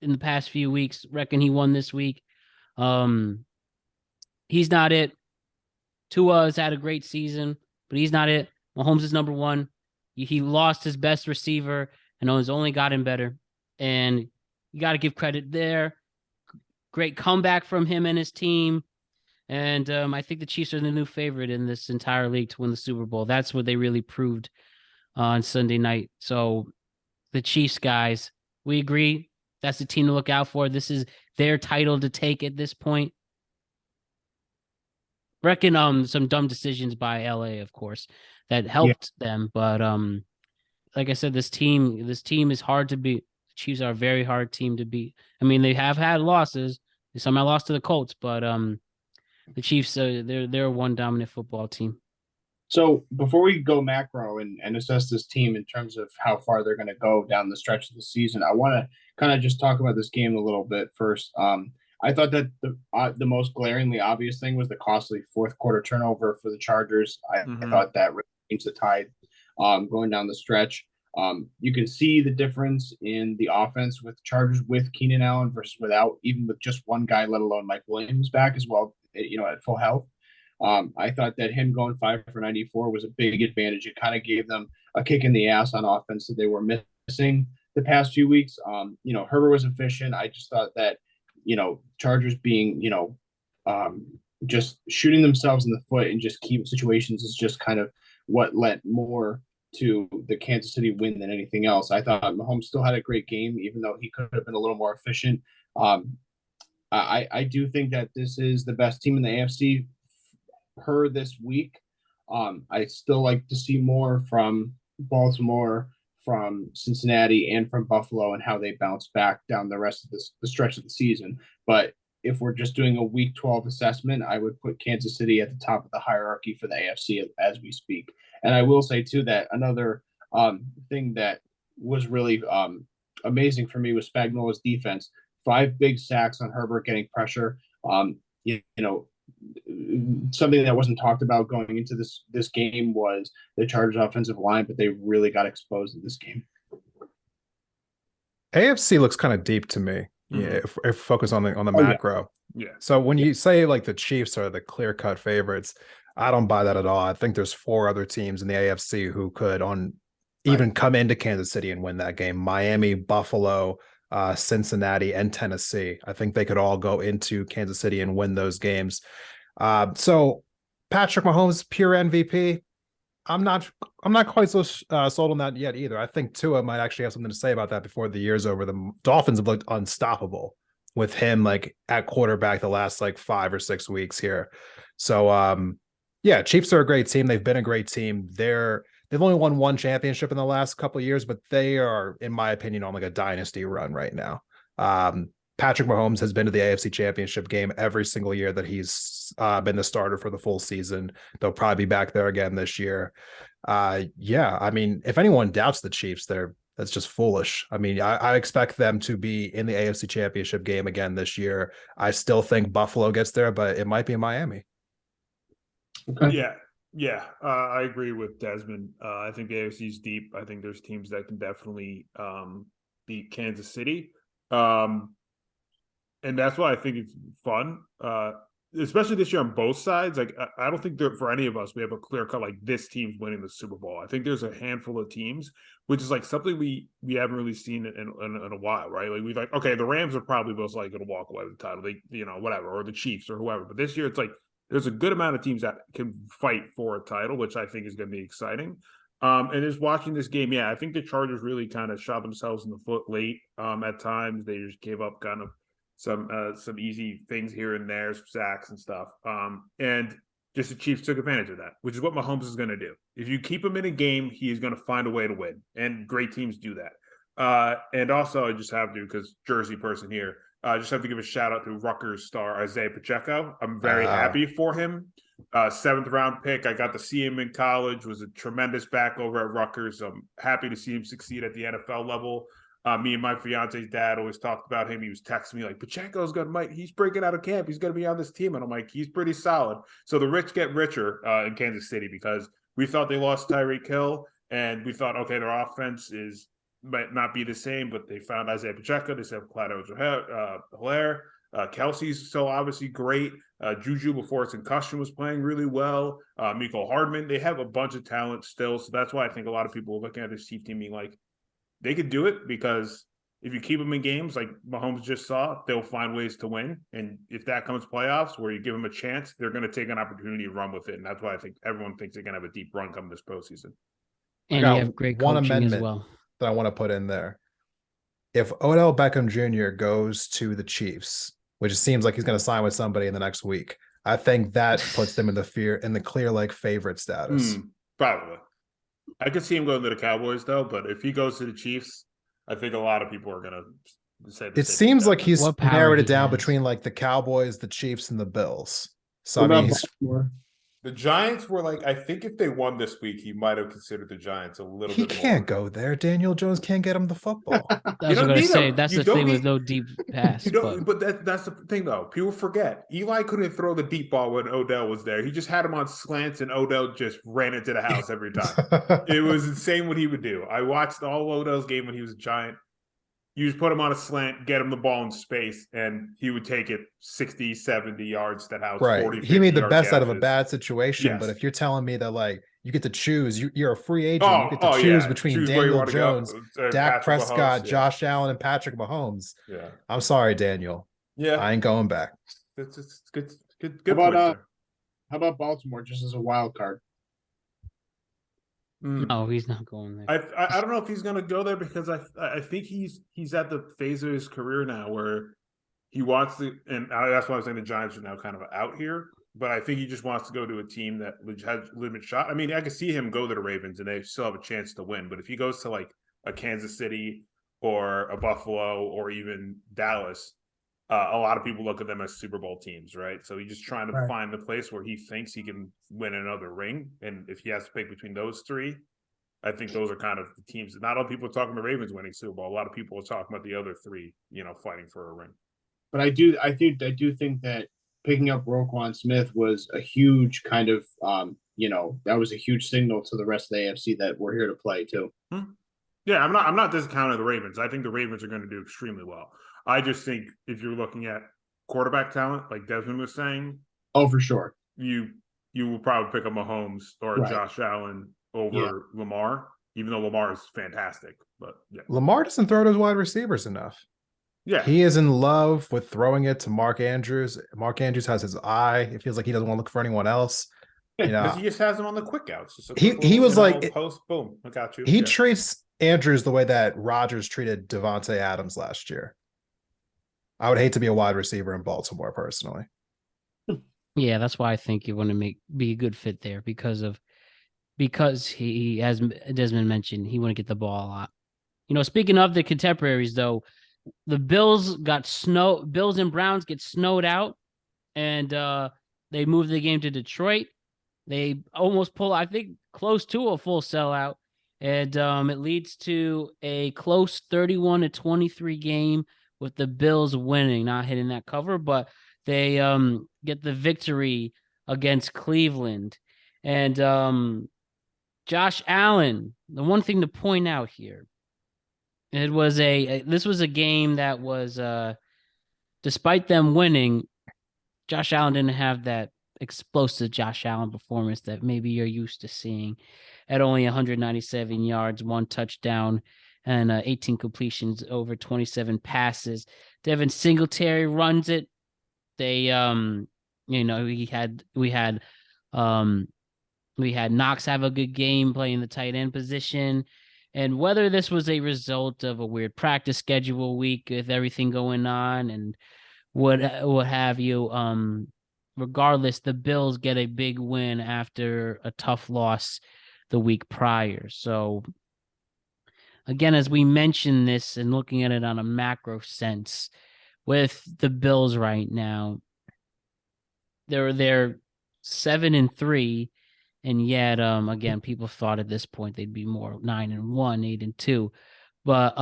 in the past few weeks, reckon he won this week. He's not it. Tua has had a great season, but he's not it. Mahomes is number one. He lost his best receiver and has only gotten better. And you got to give credit there. Great comeback from him and his team. And I think the Chiefs are the new favorite in this entire league to win the Super Bowl. That's what they really proved on Sunday night. So the Chiefs, guys, we agree that's the team to look out for. This is their title to take at this point. Reckon some dumb decisions by LA, of course, that helped them. But like I said, this team is hard to beat. The Chiefs are a very hard team to beat. I mean, they have had losses. Some I lost to the Colts, but the Chiefs, they're one dominant football team. So before we go macro and assess this team in terms of how far they're going to go down the stretch of the season, I want to kind of just talk about this game a little bit first. I thought that the most glaringly obvious thing was the costly fourth quarter turnover for the Chargers. I thought that really changed the tide going down the stretch. You can see the difference in the offense with Chargers with Keenan Allen versus without, even with just one guy, let alone Mike Williams back as well, at full health. I thought that him going 5 for 94 was a big advantage. It kind of gave them a kick in the ass on offense that they were missing the past few weeks. Herbert was efficient. I just thought that, Chargers being, just shooting themselves in the foot and just keep situations is just kind of what led more to the Kansas City win than anything else. I thought Mahomes still had a great game, even though he could have been a little more efficient. I do think that this is the best team in the AFC per this week. I still like to see more from Baltimore, from Cincinnati, and from Buffalo and how they bounce back down the rest of the stretch of the season. But if we're just doing a week 12 assessment, I would put Kansas City at the top of the hierarchy for the AFC as we speak. And I will say too that another thing that was really amazing for me was Spagnuolo's defense. 5 big sacks on Herbert getting pressure. Something that wasn't talked about going into this game was the Chargers offensive line, but they really got exposed in this game. AFC looks kind of deep to me. Yeah, if focus on the macro. Yeah. So when you say like the Chiefs are the clear-cut favorites, I don't buy that at all. I think there's 4 other teams in the AFC who could even come into Kansas City and win that game. Miami, Buffalo, Cincinnati, and Tennessee. I think they could all go into Kansas City and win those games. So Patrick Mahomes, pure MVP. I'm not quite so sold on that yet either. I think Tua might actually have something to say about that before the year's over. The Dolphins have looked unstoppable with him like at quarterback the last like 5 or 6 weeks here. So yeah, Chiefs are a great team. They've been a great team. They've only won 1 championship in the last couple of years, but they are, in my opinion, on like a dynasty run right now. Patrick Mahomes has been to the AFC Championship game every single year that he's been the starter for the full season. They'll probably be back there again this year. Yeah, I mean, if anyone doubts the Chiefs, that's just foolish. I mean, I expect them to be in the AFC Championship game again this year. I still think Buffalo gets there, but it might be in Miami. Okay. Yeah, I agree with Desmond. I think the AFC is deep. I think there's teams that can definitely beat Kansas City. And that's why I think it's fun, especially this year on both sides. Like, I don't think that for any of us, we have a clear cut, like this team's winning the Super Bowl. I think there's a handful of teams, which is like something we haven't really seen in a while, right? Like, we've okay, the Rams are probably most likely going to walk away with the title, whatever, or the Chiefs or whoever. But this year, it's like there's a good amount of teams that can fight for a title, which I think is going to be exciting. And just watching this game, I think the Chargers really kind of shot themselves in the foot late at times. They just gave up kind of some easy things here and there, some sacks and stuff. And just the Chiefs took advantage of that, which is what Mahomes is going to do. If you keep him in a game, he is going to find a way to win. And great teams do that. And also, I just have to, because Jersey person here, I just have to give a shout out to Rutgers star Isaiah Pacheco. I'm very happy for him. 7th round pick. I got to see him in college, was a tremendous back over at Rutgers. I'm happy to see him succeed at the NFL level. Me and my fiance's dad always talked about him. He was texting me like, Pacheco's he's breaking out of camp. He's going to be on this team. And I'm like, he's pretty solid. So the rich get richer in Kansas City, because we thought they lost Tyreek Hill and we thought, okay, their offense might not be the same, but they found Isaiah Pacheco. They said Clyde Hilaire. Kelsey's so obviously great. Juju before his concussion was playing really well. Mecole Hardman. They have a bunch of talent still. So that's why I think a lot of people are looking at this Chiefs team being like, they could do it, because if you keep them in games like Mahomes just saw, they'll find ways to win. And if that comes playoffs where you give them a chance, they're going to take an opportunity to run with it. And that's why I think everyone thinks they're going to have a deep run come this postseason. And you have great one coaching amendment as well that I want to put in there. If Odell Beckham Jr. goes to the Chiefs, which it seems like he's going to sign with somebody in the next week, I think that puts them in the clear like favorite status. Probably. I could see him going to the Cowboys though, but if he goes to the Chiefs, I think a lot of people are going to say it seems like he's narrowed it down has. between like the Cowboys, the Chiefs, and the Bills. So What I mean, about Baltimore? The Giants were like, I think if they won this week, he might have considered the Giants a little bit more. He can't go there. Daniel Jones can't get him the football. That's what I'm going to say. That's the thing with no deep pass. But that's the thing, though. People forget. Eli couldn't throw the deep ball when Odell was there. He just had him on slants, and Odell just ran into the house every time. It was insane what he would do. I watched all Odell's game when he was a Giant. You just put him on a slant, get him the ball in space, and he would take it 60, 70 yards to the house. Right. 40, he made the best catches. out of a bad situation. Yes. But if you're telling me that like you get to choose, you're a free agent. You get to choose between Daniel Jones, Dak Prescott, Josh Allen, and Patrick Mahomes. Yeah. I'm sorry, Daniel. Yeah. I ain't going back. It's good. How about Baltimore just as a wild card? No, he's not going there. I don't know if he's going to go there because I think he's at the phase of his career now where he wants to, and that's why I was saying the Giants are now kind of out here. But I think he just wants to go to a team that has limited shot. I mean, I could see him go to the Ravens and they still have a chance to win. But if he goes to like a Kansas City or a Buffalo or even Dallas, a lot of people look at them as Super Bowl teams, right? So he's just trying to find the place where he thinks he can win another ring. And if he has to pick between those three, I think those are kind of the teams. Not all people are talking about Ravens winning Super Bowl. A lot of people are talking about the other three, fighting for a ring. But I do think that picking up Roquan Smith was a huge kind of, that was a huge signal to the rest of the AFC that we're here to play too. Yeah, I'm not discounting the Ravens. I think the Ravens are going to do extremely well. I just think if you're looking at quarterback talent, like Desmond was saying, oh, for sure, you will probably pick up Mahomes or Josh Allen over Lamar, even though Lamar is fantastic. But yeah, Lamar doesn't throw to his wide receivers enough. Yeah, he is in love with throwing it to Mark Andrews. Mark Andrews has his eye. It feels like he doesn't want to look for anyone else. Because he just has him on the quick outs. He was like post, boom, I got you. He treats Andrews the way that Rodgers treated Devontae Adams last year. I would hate to be a wide receiver in Baltimore personally. Yeah, that's why I think you want to be a good fit there because he, as Desmond mentioned, he want to get the ball a lot. Speaking of the contemporaries, though, the Bills and Browns get snowed out, and they moved the game to Detroit. They almost pull, I think, close to a full sellout, and it leads to a close 31-23 game with the Bills winning, not hitting that cover, but they get the victory against Cleveland. And Josh Allen, the one thing to point out here, this was a game that was, despite them winning, Josh Allen didn't have that explosive Josh Allen performance that maybe you're used to seeing at only 197 yards, 1 touchdown, and 18 completions over 27 passes. Devin Singletary runs it. They, we had Knox have a good game playing the tight end position. And whether this was a result of a weird practice schedule week with everything going on and what have you, regardless, the Bills get a big win after a tough loss the week prior. So again, as we mentioned this and looking at it on a macro sense, with the Bills right now, they're 7-3, and yet again, people thought at this point they'd be more 9-1, 8-2, but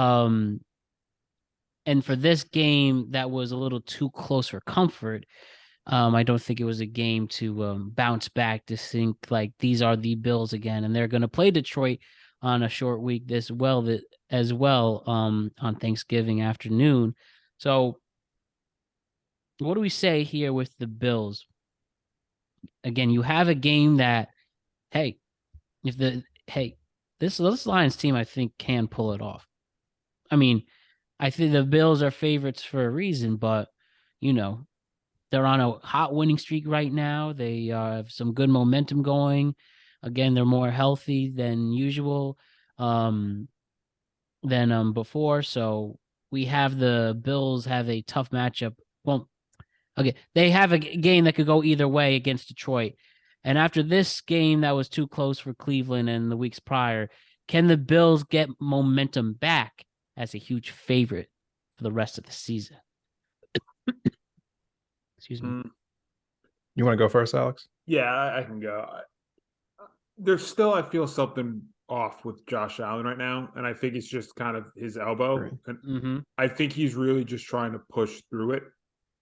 and for this game that was a little too close for comfort. I don't think it was a game to bounce back to think like these are the Bills again, and they're going to play Detroit on a short week as well on Thanksgiving afternoon. So what do we say here with the Bills? Again, you have a game that, this Lions team, I think, can pull it off. I mean, I think the Bills are favorites for a reason, but you know, they're on a hot winning streak right now. They have some good momentum going. Again, they're more healthy than usual, than before. So we have the Bills have a tough matchup. Well, okay, they have a game that could go either way against Detroit. And after this game that was too close for Cleveland and the weeks prior, can the Bills get momentum back as a huge favorite for the rest of the season? Excuse me. You want to go first, Alex? Yeah, I can go. There's still, I feel, something off with Josh Allen right now, and I think it's just kind of his elbow. Right. And I think he's really just trying to push through it,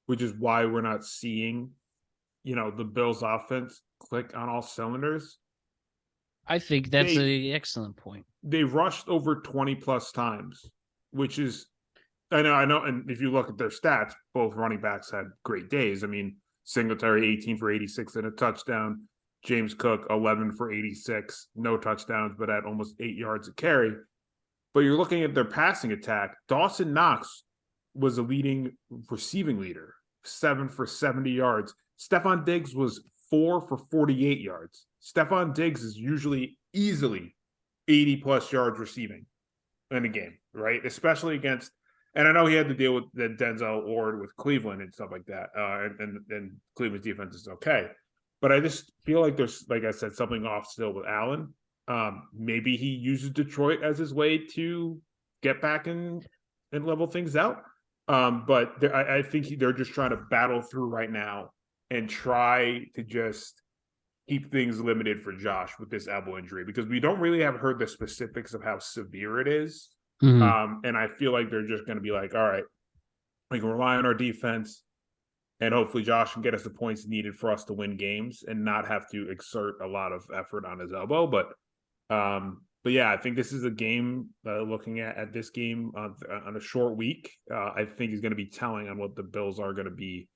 which is why we're not seeing, the Bills' offense click on all cylinders. I think that's an excellent point. They rushed over 20 plus times, which is, I know. And if you look at their stats, both running backs had great days. I mean, Singletary 18 for 86 and a touchdown. James Cook 11 for 86, no touchdowns, but at almost 8 yards a carry. But you're looking at their passing attack. Dawson Knox was a leading receiving leader, 7 for 70 yards. Stephon Diggs was 4 for 48 yards. Stephon Diggs is usually easily 80 plus yards receiving in a game, right? Especially against, and I know he had to deal with the Denzel Ward with Cleveland and stuff like that. And Cleveland's defense is okay. But I just feel like there's, like I said, something off still with Allen. Maybe he uses Detroit as his way to get back and level things out. But I think they're just trying to battle through right now and try to just keep things limited for Josh with this elbow injury, because we don't really have heard the specifics of how severe it is. And I feel like they're just going to be like, all right, we can rely on our defense, and hopefully Josh can get us the points needed for us to win games and not have to exert a lot of effort on his elbow. But yeah, I think this is a game, looking at this game on a short week, I think is going to be telling on what the Bills are going to be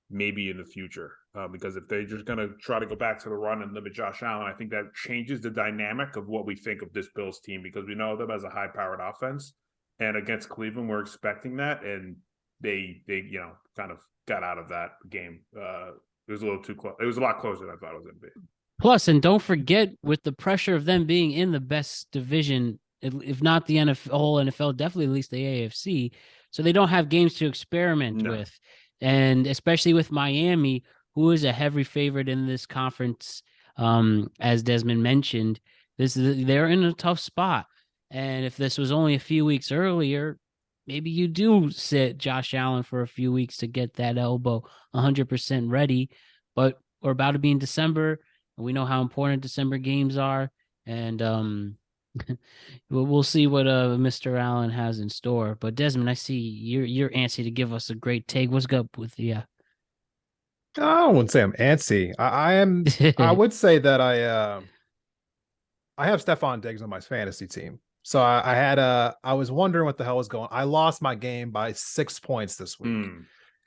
maybe in the future. Because if they're just going to try to go back to the run and limit Josh Allen, I think that changes the dynamic of what we think of this Bills team, because we know them as a high-powered offense. And against Cleveland, we're expecting that. And they kind of got out of that game. It was a little too close. It was a lot closer than I thought it was going to be. Plus, and don't forget, with the pressure of them being in the best division, if not the NFL, whole NFL, definitely at least the AFC, so they don't have games to experiment with. And especially with Miami, who is a heavy favorite in this conference, as Desmond mentioned, they're in a tough spot. And if this was only a few weeks earlier, maybe you do sit Josh Allen for a few weeks to get that elbow 100% ready. But we're about to be in December, and we know how important December games are. And we'll see what Mr. Allen has in store. But Desmond, I see you're antsy to give us a great take. What's up with you? I wouldn't say I'm antsy. I am. I would say that I have Stephon Diggs on my fantasy team. So I was wondering what the hell was going on. I lost my game by 6 points this week.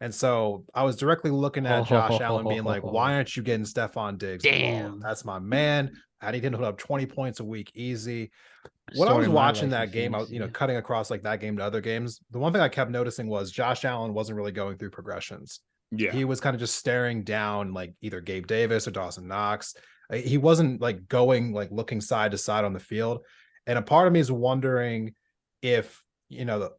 And so I was directly looking at Josh Allen being like, why aren't you getting Stephon Diggs? Damn. That's my man. I need him to put up 20 points a week easy. When I was watching that game, I was, cutting across like that game to other games, the one thing I kept noticing was Josh Allen wasn't really going through progressions. Yeah. He was kind of just staring down like either Gabe Davis or Dawson Knox. He wasn't like going, like looking side to side on the field. And a part of me is wondering if,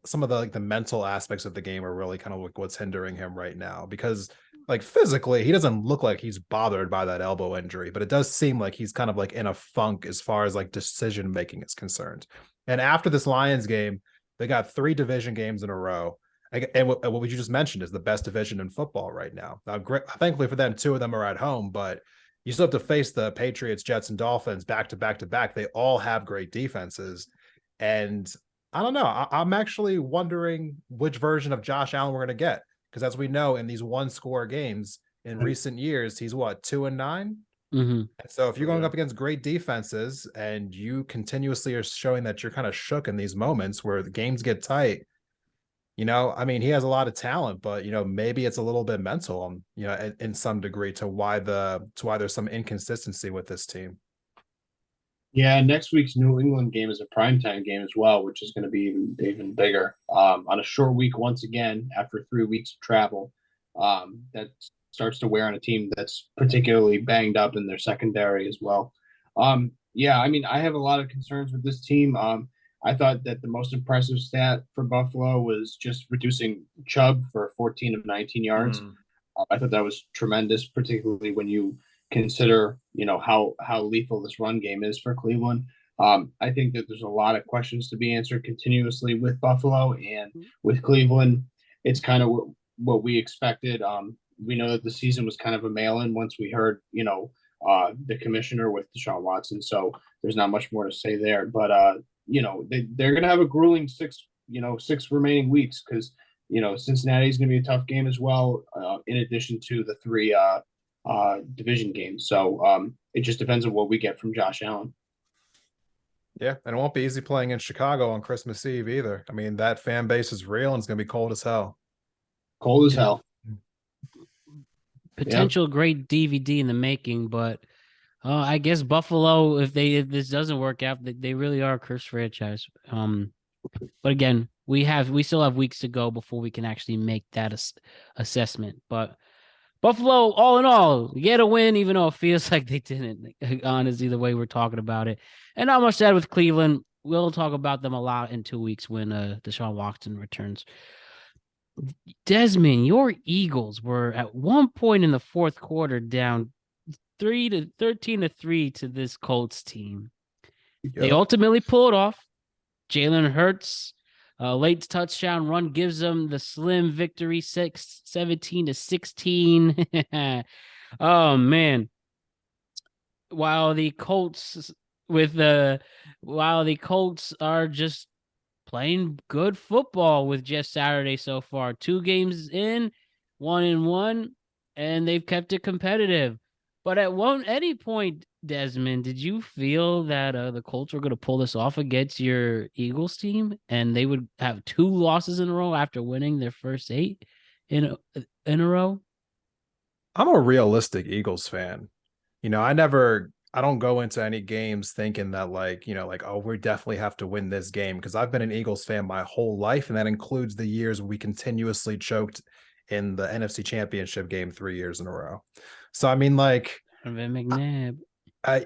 some of the like the mental aspects of the game are really kind of like what's hindering him right now, because like physically he doesn't look like he's bothered by that elbow injury, but it does seem like he's kind of like in a funk as far as like decision making is concerned. And after this Lions game, they got 3 division games in a row. And what you just mentioned is the best division in football right now. Now, thankfully for them, 2 of them are at home, but you still have to face the Patriots, Jets, and Dolphins back to back to back. They all have great defenses. And I don't know. I'm actually wondering which version of Josh Allen we're going to get. Because as we know, in these 1-score games in recent years, he's 2-9? Mm-hmm. And so if you're going up against great defenses and you continuously are showing that you're kind of shook in these moments where the games get tight, he has a lot of talent, but maybe it's a little bit mental, in some degree to why there's some inconsistency with this team. Yeah, next week's New England game is a primetime game as well, which is going to be even bigger. On a short week once again after 3 weeks of travel, that starts to wear on a team that's particularly banged up in their secondary as well. Yeah, I mean, I have a lot of concerns with this team. I thought that the most impressive stat for Buffalo was just reducing Chubb for 14 of 19 yards. Mm. I thought that was tremendous, particularly when you consider, how lethal this run game is for Cleveland. I think that there's a lot of questions to be answered continuously with Buffalo and with Cleveland. It's kind of what we expected. We know that the season was kind of a mail-in once we heard, the commissioner with Deshaun Watson. So there's not much more to say there. But they're going to have a grueling six remaining weeks because Cincinnati's going to be a tough game as well. In addition to the three division games. So it just depends on what we get from Josh Allen. Yeah, and it won't be easy playing in Chicago on Christmas Eve either. I mean, that fan base is real and it's going to be cold as hell. Cold as hell. Potential great DVD in the making, but I guess Buffalo, if this doesn't work out, they really are a cursed franchise. But again, we still have weeks to go before we can actually make that assessment. But Buffalo, all in all, get a win, even though it feels like they didn't. Honestly, the way we're talking about it, and not much said with Cleveland. We'll talk about them a lot in 2 weeks when Deshaun Watson returns. Desmond, your Eagles were at one point in the fourth quarter down 13-3 to this Colts team. Yep. They ultimately pulled off. Jalen Hurts, late touchdown run gives them the slim victory, 17-16. Oh man! While the Colts are just playing good football with just Saturday so far. 2 games in, 1-1, and they've kept it competitive. But at any point, Desmond, did you feel that the Colts were going to pull this off against your Eagles team, and they would have 2 losses in a row after winning their first 8 in a row? I'm a realistic Eagles fan. I don't go into any games thinking that oh, we definitely have to win this game, because I've been an Eagles fan my whole life, and that includes the years we continuously choked in the NFC Championship game 3 years in a row. So I mean, McNabb.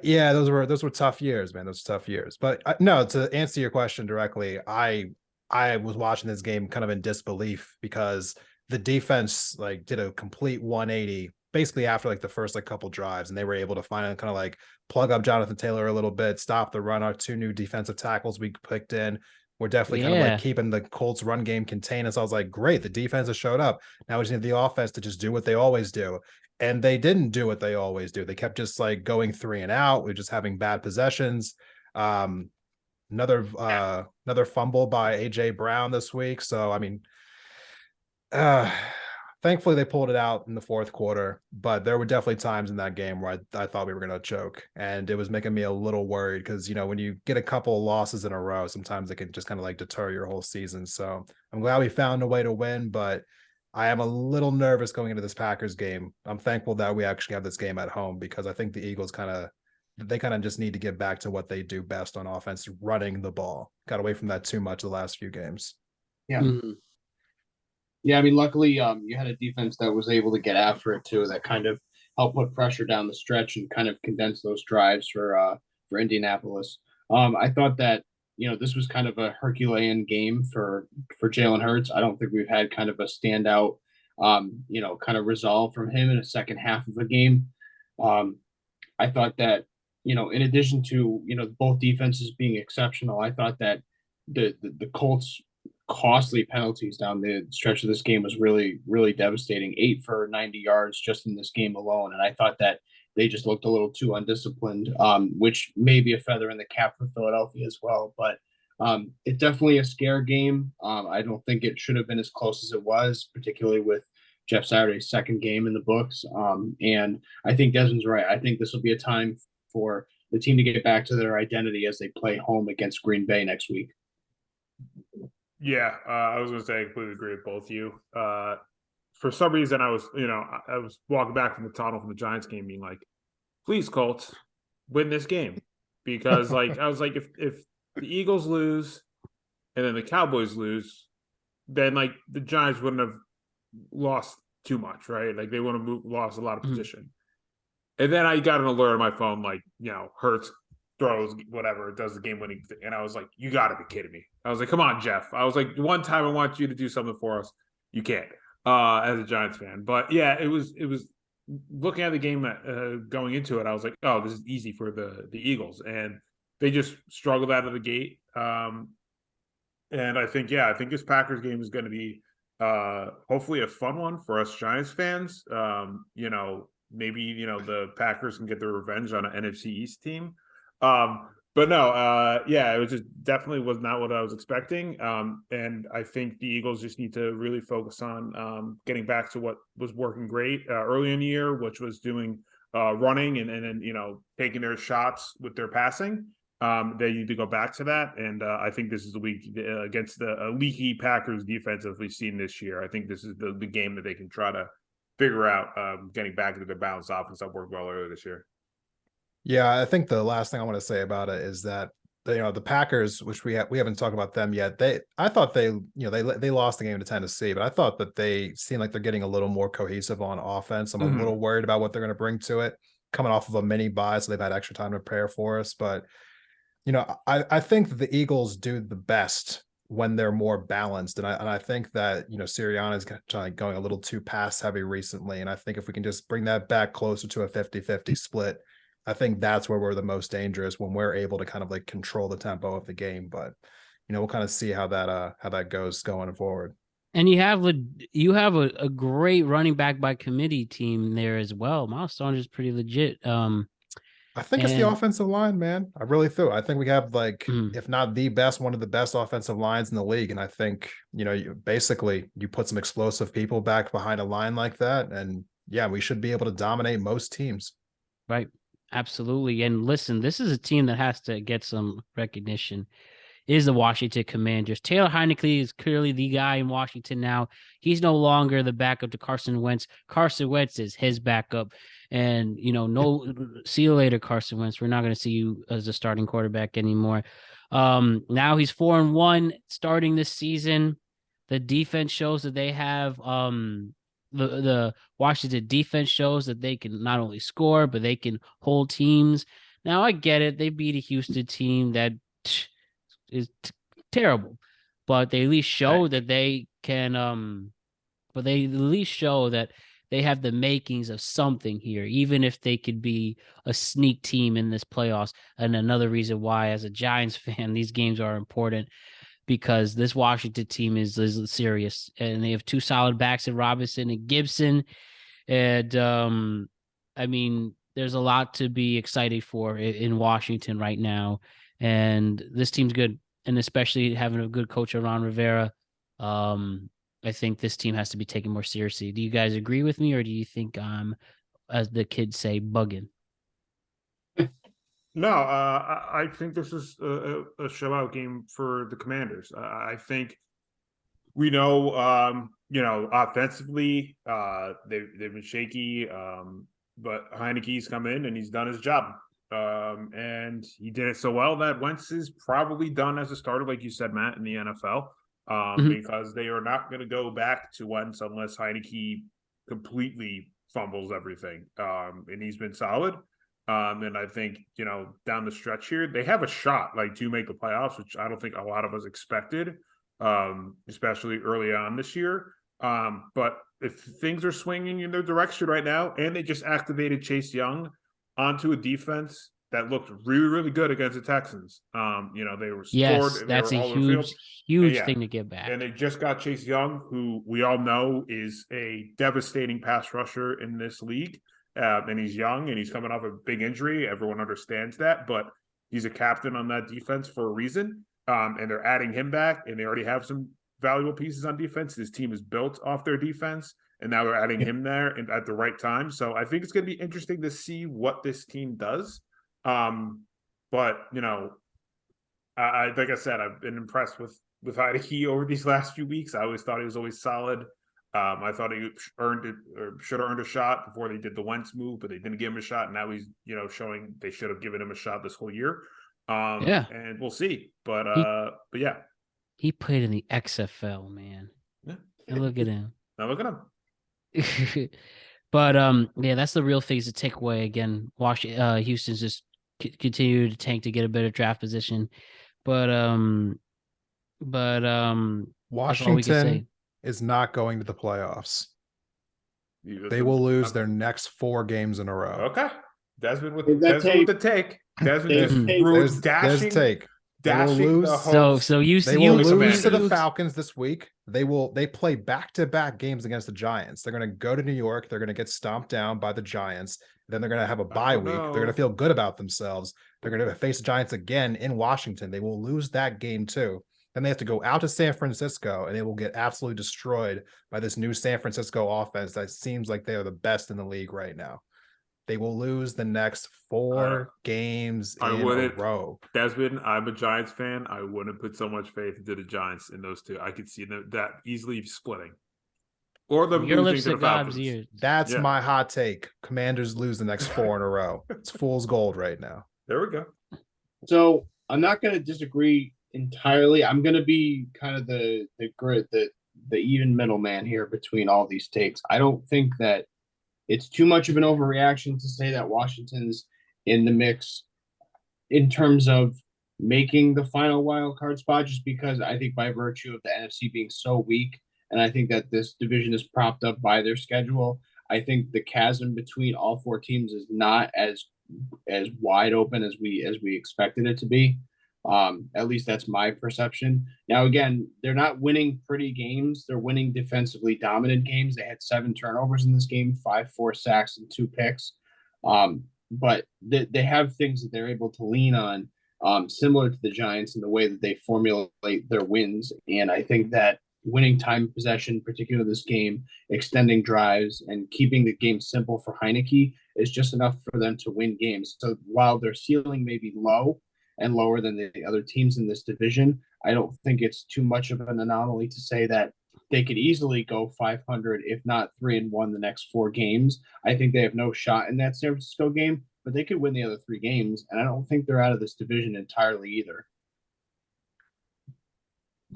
Yeah, those were tough years, man. Those were tough years. But no, to answer your question directly, I was watching this game kind of in disbelief because the defense did a complete 180 basically after the first couple drives, and they were able to finally kind of plug up Jonathan Taylor a little bit, stop the run. Our 2 new defensive tackles we picked in. We're definitely kind of keeping the Colts run game contained. So I was like, great, the defense has showed up. Now we just need the offense to just do what they always do. And they didn't do what they always do. They kept just going 3 and out. We're just having bad possessions. Another fumble by AJ Brown this week. So I mean, thankfully they pulled it out in the fourth quarter, but there were definitely times in that game where I thought we were going to choke, and it was making me a little worried because when you get a couple of losses in a row, sometimes it can just kind of deter your whole season. So I'm glad we found a way to win, but I am a little nervous going into this Packers game. I'm thankful that we actually have this game at home, because I think the Eagles kind of just need to get back to what they do best on offense, running the ball. Got away from that too much the last few games. Yeah. Mm-hmm. Yeah, I mean, luckily, you had a defense that was able to get after it too. That kind of helped put pressure down the stretch and kind of condense those drives for Indianapolis. I thought that this was kind of a Herculean game for Jalen Hurts. I don't think we've had kind of a standout, kind of resolve from him in the second half of a game. I thought that in addition to both defenses being exceptional, I thought that the Colts' costly penalties down the stretch of this game was really, really devastating. 8 for 90 yards just in this game alone. And I thought that they just looked a little too undisciplined, which may be a feather in the cap for Philadelphia as well. But it's definitely a scare game. I don't think it should have been as close as it was, particularly with Jeff Saturday's second game in the books. And I think Desmond's right. I think this will be a time for the team to get back to their identity as they play home against Green Bay next week. Yeah, I was going to say I completely agree with both of you. For some reason, I was walking back from the tunnel from the Giants game being like, please, Colts, win this game. because like I was like, if the Eagles lose and then the Cowboys lose, then like the Giants wouldn't have lost too much, right? Like they wouldn't have lost a lot of position. And then I got an alert on my phone, like, Hurts throws whatever, does the game winning thing. And I was like, you got to be kidding me. I was like, come on, Jeff. I was like, one time I want you to do something for us. You can't, as a Giants fan. But yeah, it was looking at the game going into it. I was like, oh, this is easy for the Eagles. And they just struggled out of the gate. And I think this Packers game is going to be hopefully a fun one for us Giants fans. Maybe the Packers can get their revenge on an NFC East team. But no, it was just definitely was not what I was expecting. And I think the Eagles just need to really focus on getting back to what was working great early in the year, which was doing running and then taking their shots with their passing. They need to go back to that, and I think this is the week against the leaky Packers defense as we've seen this year. I think this is the game that they can try to figure out getting back into their balanced offense that worked well earlier this year. Yeah, I think the last thing I want to say about it is that the Packers, which we haven't talked about them yet. I thought they lost the game to Tennessee, but I thought that they seem like they're getting a little more cohesive on offense. I'm a little worried about what they're going to bring to it, coming off of a mini bye, so they've had extra time to prepare for us. But I think that the Eagles do the best when they're more balanced. And I think that, Sirianni is going a little too pass heavy recently. And I think if we can just bring that back closer to a 50-50 split, I think that's where we're the most dangerous, when we're able to kind of like control the tempo of the game. But, we'll kind of see how that goes going forward. And you have a great running back by committee team there as well. Miles Sanders is pretty legit. I think it's the offensive line, man. I really do. I think we have if not the best, one of the best offensive lines in the league. And I think, you put some explosive people back behind a line like that. And yeah, we should be able to dominate most teams. Right. Absolutely. And listen, this is a team that has to get some recognition. Is the Washington Commanders. Taylor Heineke is clearly the guy in Washington now. He's no longer the backup to Carson Wentz. Carson Wentz is his backup. And, no, see you later, Carson Wentz. We're not going to see you as a starting quarterback anymore. Now he's 4-1 starting this season. The defense shows that they have the Washington defense shows that they can not only score, but they can hold teams. Now, I get it. They beat a Houston team that is terrible, but they at least show that they can but they at least show that they have the makings of something here, even if they could be a sneak team in this playoffs. And another reason why, as a Giants fan, these games are important, because this Washington team is serious, and they have two solid backs in Robinson and Gibson. And there's a lot to be excited for in Washington right now. And this team's good. And especially having a good coach, Ron Rivera, I think this team has to be taken more seriously. Do you guys agree with me, or do you think I'm, as the kids say, bugging? No, I think this is a shutout game for the Commanders. I think we know, offensively, they've been shaky, but Heineke's come in and he's done his job. And he did it so well that Wentz is probably done as a starter, like you said, Matt, in the NFL, because they are not going to go back to Wentz unless Heinicke completely fumbles everything. And he's been solid. And I think, down the stretch here, they have a shot to make the playoffs, which I don't think a lot of us expected, especially early on this year. But if things are swinging in their direction right now, and they just activated Chase Young onto a defense that looked really, really good against the Texans. They were scored. Yes, that's a huge thing to get back. And they just got Chase Young, who we all know is a devastating pass rusher in this league. And he's young and he's coming off a big injury. Everyone understands that, but he's a captain on that defense for a reason. And they're adding him back, and they already have some valuable pieces on defense. This team is built off their defense, and now they're adding him there and at the right time. So I think it's going to be interesting to see what this team does. But I like I said, I've been impressed with Heinicke over these last few weeks. I always thought he was always solid. I thought he earned it or should have earned a shot before they did the Wentz move, but they didn't give him a shot. And now he's, showing they should have given him a shot this whole year. Yeah. And we'll see. But yeah. He played in the XFL, man. Yeah. And look at him. Now look at him. But yeah, that's the real things to take away. Again, Houston's just continue to tank to get a better draft position. But that's all we can say. Washington is not going to the playoffs. They Listen, will lose their next 4 games in a row. Okay. Desmond with Is that the take. Desmond just There's dashing. take. Dashing They will the lose. hopes. So you They will you- lose to the you- Falcons this week. They play back-to-back games against the Giants. They're going to go to New York. They're going to get stomped down by the Giants. Then they're going to have a bye week. They're going to feel good about themselves. They're going to face the Giants again in Washington. They will lose that game too. Then they have to go out to San Francisco, and they will get absolutely destroyed by this new San Francisco offense that seems like they are the best in the league right now. They will lose the next 4 games in a row. Desmond, I'm a Giants fan. I wouldn't put so much faith into the Giants in those two. I could see that easily splitting. Or them Your losing lips to to the God's Falcons. ears. That's my hot take. Commanders lose the next 4 in a row. It's fool's gold right now. There we go. So I'm not going to disagree entirely. I'm going to be kind of the even middleman here between all these takes. I don't think that it's too much of an overreaction to say that Washington's in the mix in terms of making the final wild card spot, just because I think by virtue of the NFC being so weak, and I think that this division is propped up by their schedule, I think the chasm between all 4 teams is not as wide open as we expected it to be. At least that's my perception. Now, again, they're not winning pretty games. They're winning defensively dominant games. They had 7 turnovers in this game, 5 forced sacks, and 2 picks. But they have things that they're able to lean on, similar to the Giants in the way that they formulate their wins. And I think that winning time possession, particularly this game, extending drives, and keeping the game simple for Heineke is just enough for them to win games. So while their ceiling may be low and lower than the other teams in this division, I don't think it's too much of an anomaly to say that they could easily go 500, if not 3-1 the next 4 games. I think they have no shot in that San Francisco game, but they could win the other 3 games, and I don't think they're out of this division entirely either.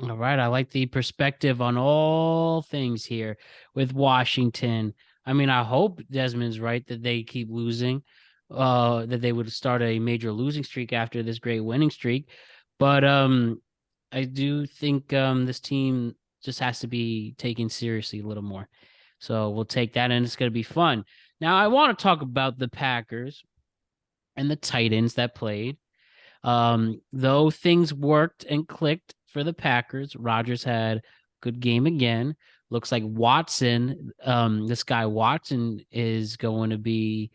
All right. I like the perspective on all things here with Washington. I mean, I hope Desmond's right that they keep losing, that they would start a major losing streak after this great winning streak. But I do think this team just has to be taken seriously a little more. So we'll take that, and it's going to be fun. Now, I want to talk about the Packers and the Titans that played. Though things worked and clicked for the Packers, Rodgers had a good game again. Looks like Watson, this guy Watson is going to be,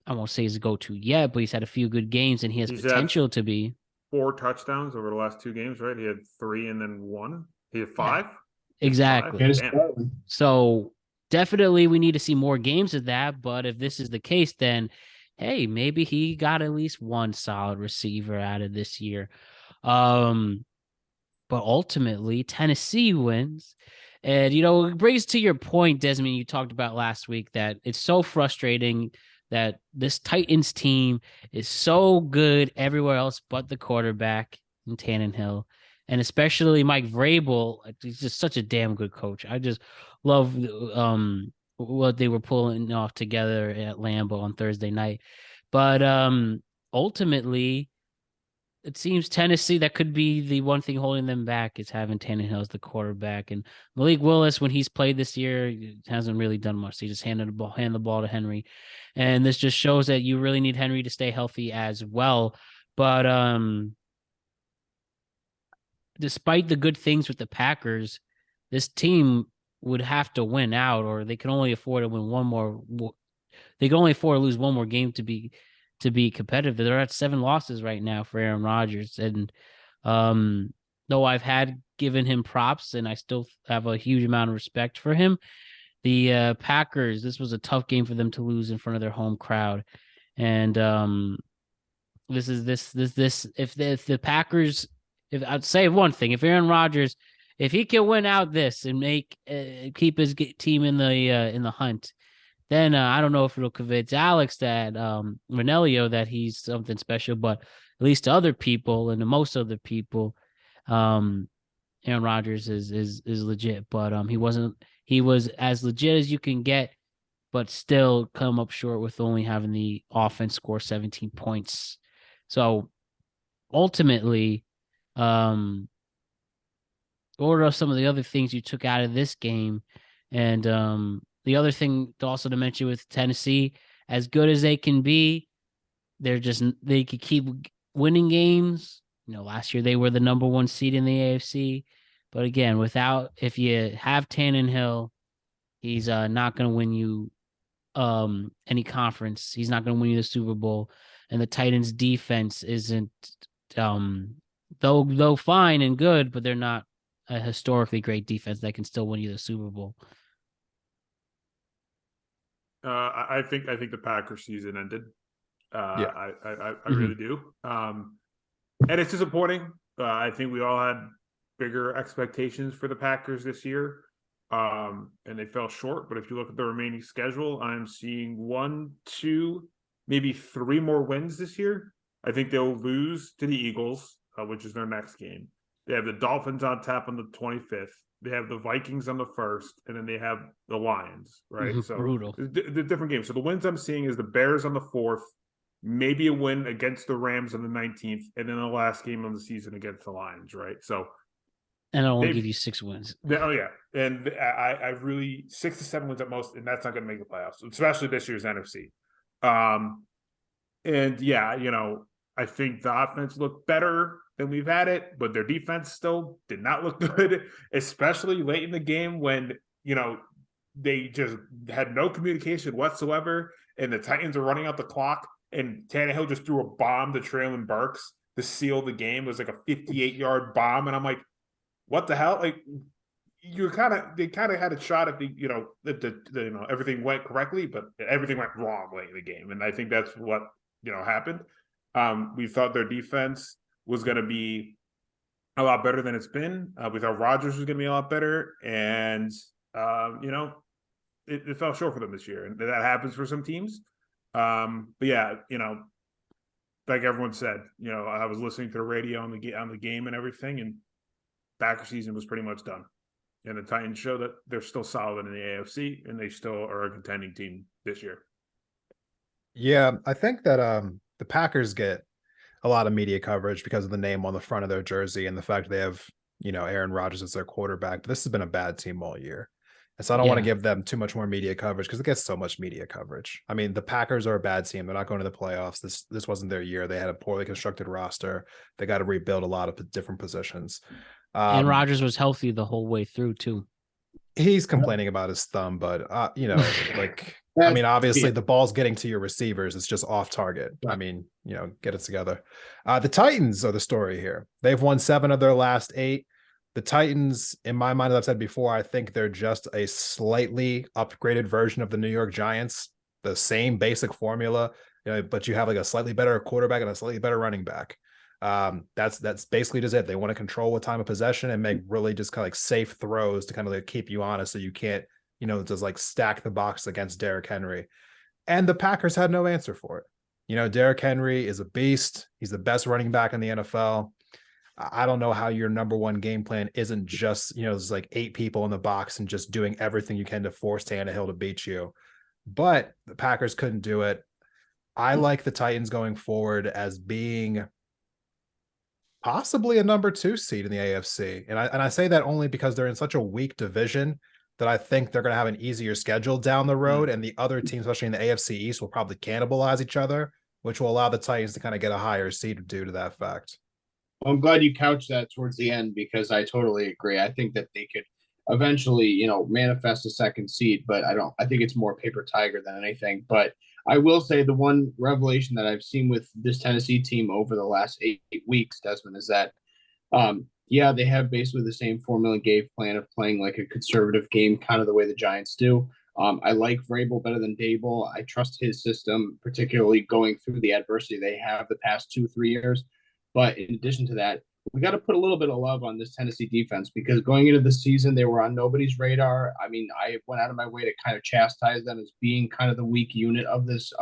I won't say he's a go-to yet, but he's had a few good games, and he's potential to be. 4 touchdowns over the last 2 games, right? He had 3 and then 1. He had 5. Yeah, exactly. 5? So definitely we need to see more games of that. But if this is the case, then hey, maybe he got at least one solid receiver out of this year. But ultimately, Tennessee wins. And, it brings to your point, Desmond, you talked about last week, that it's so frustrating that this Titans team is so good everywhere else but the quarterback in Tannehill. And especially Mike Vrabel, he's just such a damn good coach. I just love what they were pulling off together at Lambeau on Thursday night. But ultimately, it seems Tennessee, that could be the one thing holding them back, is having Tannehill as the quarterback. And Malik Willis, when he's played this year, hasn't really done much. He just hand the ball to Henry. And this just shows that you really need Henry to stay healthy as well. But despite the good things with the Packers, this team would have to win out, or they can only afford to win one more. They can only afford to lose one more game to be competitive. They're at 7 losses right now for Aaron Rodgers. And though I've had given him props and I still have a huge amount of respect for him, the Packers, this was a tough game for them to lose in front of their home crowd. And if the Packers, if I'd say one thing, if Aaron Rodgers if he can win out this and make keep his team in the hunt, then I don't know if it'll convince Alex that Ranniello that he's something special, but at least to other people and to most other people, Aaron Rodgers is legit. But he was as legit as you can get, but still come up short with only having the offense score 17 points. So ultimately, what are some of the other things you took out of this game? And the other thing also to mention with Tennessee, as good as they can be, they could keep winning games. Last year they were the number 1 seed in the AFC. But again, if you have Tannehill, he's not going to win you any conference. He's not going to win you the Super Bowl. And the Titans defense isn't though fine and good, but they're not a historically great defense that can still win you the Super Bowl. I think the Packers season ended. Yeah. I really do. And it's disappointing. I think we all had bigger expectations for the Packers this year. And they fell short. But if you look at the remaining schedule, I'm seeing 1, 2, maybe 3 more wins this year. I think they'll lose to the Eagles, which is their next game. They have the Dolphins on tap on the 25th. They have the Vikings on the 1st, and then they have the Lions, right? So brutal. The different games. So the wins I'm seeing is the Bears on the 4th, maybe a win against the Rams on the 19th, and then the last game of the season against the Lions, right? So and I won't give you 6 wins. Oh yeah, and I really 6 to 7 wins at most, and that's not going to make the playoffs, especially this year's NFC. And yeah, I think the offense looked better than we've had it, but their defense still did not look good, especially late in the game when they just had no communication whatsoever, and the Titans are running out the clock, and Tannehill just threw a bomb to Traylon Burks to seal the game. It was like a 58-yard bomb, and I'm like, what the hell? Like, they kind of had a shot at if everything went correctly, but everything went wrong late in the game, and I think that's what happened. We thought their defense was going to be a lot better than it's been. We thought Rodgers was going to be a lot better, and it fell short for them this year, and that happens for some teams. But yeah, like everyone said, I was listening to the radio on the game and everything, and Packers season was pretty much done. And the Titans show that they're still solid in the AFC, and they still are a contending team this year. Yeah, I think that the Packers get a lot of media coverage because of the name on the front of their jersey and the fact they have, Aaron Rodgers as their quarterback. But this has been a bad team all year. And so I don't want to give them too much more media coverage because it gets so much media coverage. I mean, the Packers are a bad team. They're not going to the playoffs. This wasn't their year. They had a poorly constructed roster. They got to rebuild a lot of different positions. And Rodgers was healthy the whole way through too. He's complaining about his thumb, but obviously the ball's getting to your receivers. It's just off target. I mean, get it together. The Titans are the story here. They've won 7 of their last 8. The Titans, in my mind, as I've said before, I think they're just a slightly upgraded version of the New York Giants. The same basic formula, but you have like a slightly better quarterback and a slightly better running back. That's basically just it. They want to control with time of possession and make really just kind of like safe throws to kind of like keep you honest, so you can't, just like stack the box against Derrick Henry. And the Packers had no answer for it. Derrick Henry is a beast. He's the best running back in the NFL. I don't know how your number one game plan isn't just, there's like 8 people in the box and just doing everything you can to force Tannehill to beat you. But the Packers couldn't do it. I like the Titans going forward as being possibly a number 2 seed in the AFC. And I say that only because they're in such a weak division that I think they're going to have an easier schedule down the road. And the other teams, especially in the AFC East, will probably cannibalize each other, which will allow the Titans to kind of get a higher seed due to that fact. Well, I'm glad you couched that towards the end because I totally agree. I think that they could eventually, manifest a second seed, but I think it's more paper tiger than anything. But I will say the one revelation that I've seen with this Tennessee team over the last 8 weeks, Desmond, is that, they have basically the same formula game plan of playing like a conservative game, kind of the way the Giants do. I like Vrabel better than Dable. I trust his system, particularly going through the adversity they have the past 2-3 years. But in addition to that, we got to put a little bit of love on this Tennessee defense, because going into the season, they were on nobody's radar. I mean, I went out of my way to kind of chastise them as being kind of the weak unit of this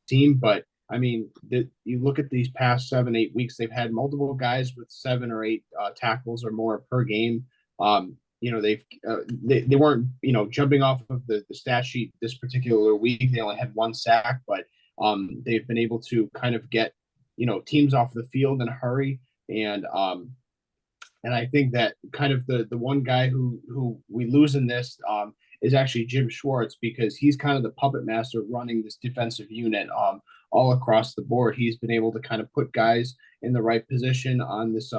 team. But I mean, you look at these past 7-8 weeks, they've had multiple guys with 7 or 8 tackles or more per game. They weren't jumping off of the stat sheet this particular week. They only had 1 sack, but they've been able to kind of get teams off the field in a hurry. And I think that kind of the one guy who we lose in this is actually Jim Schwartz, because he's kind of the puppet master running this defensive unit all across the board. He's been able to kind of put guys in the right position on this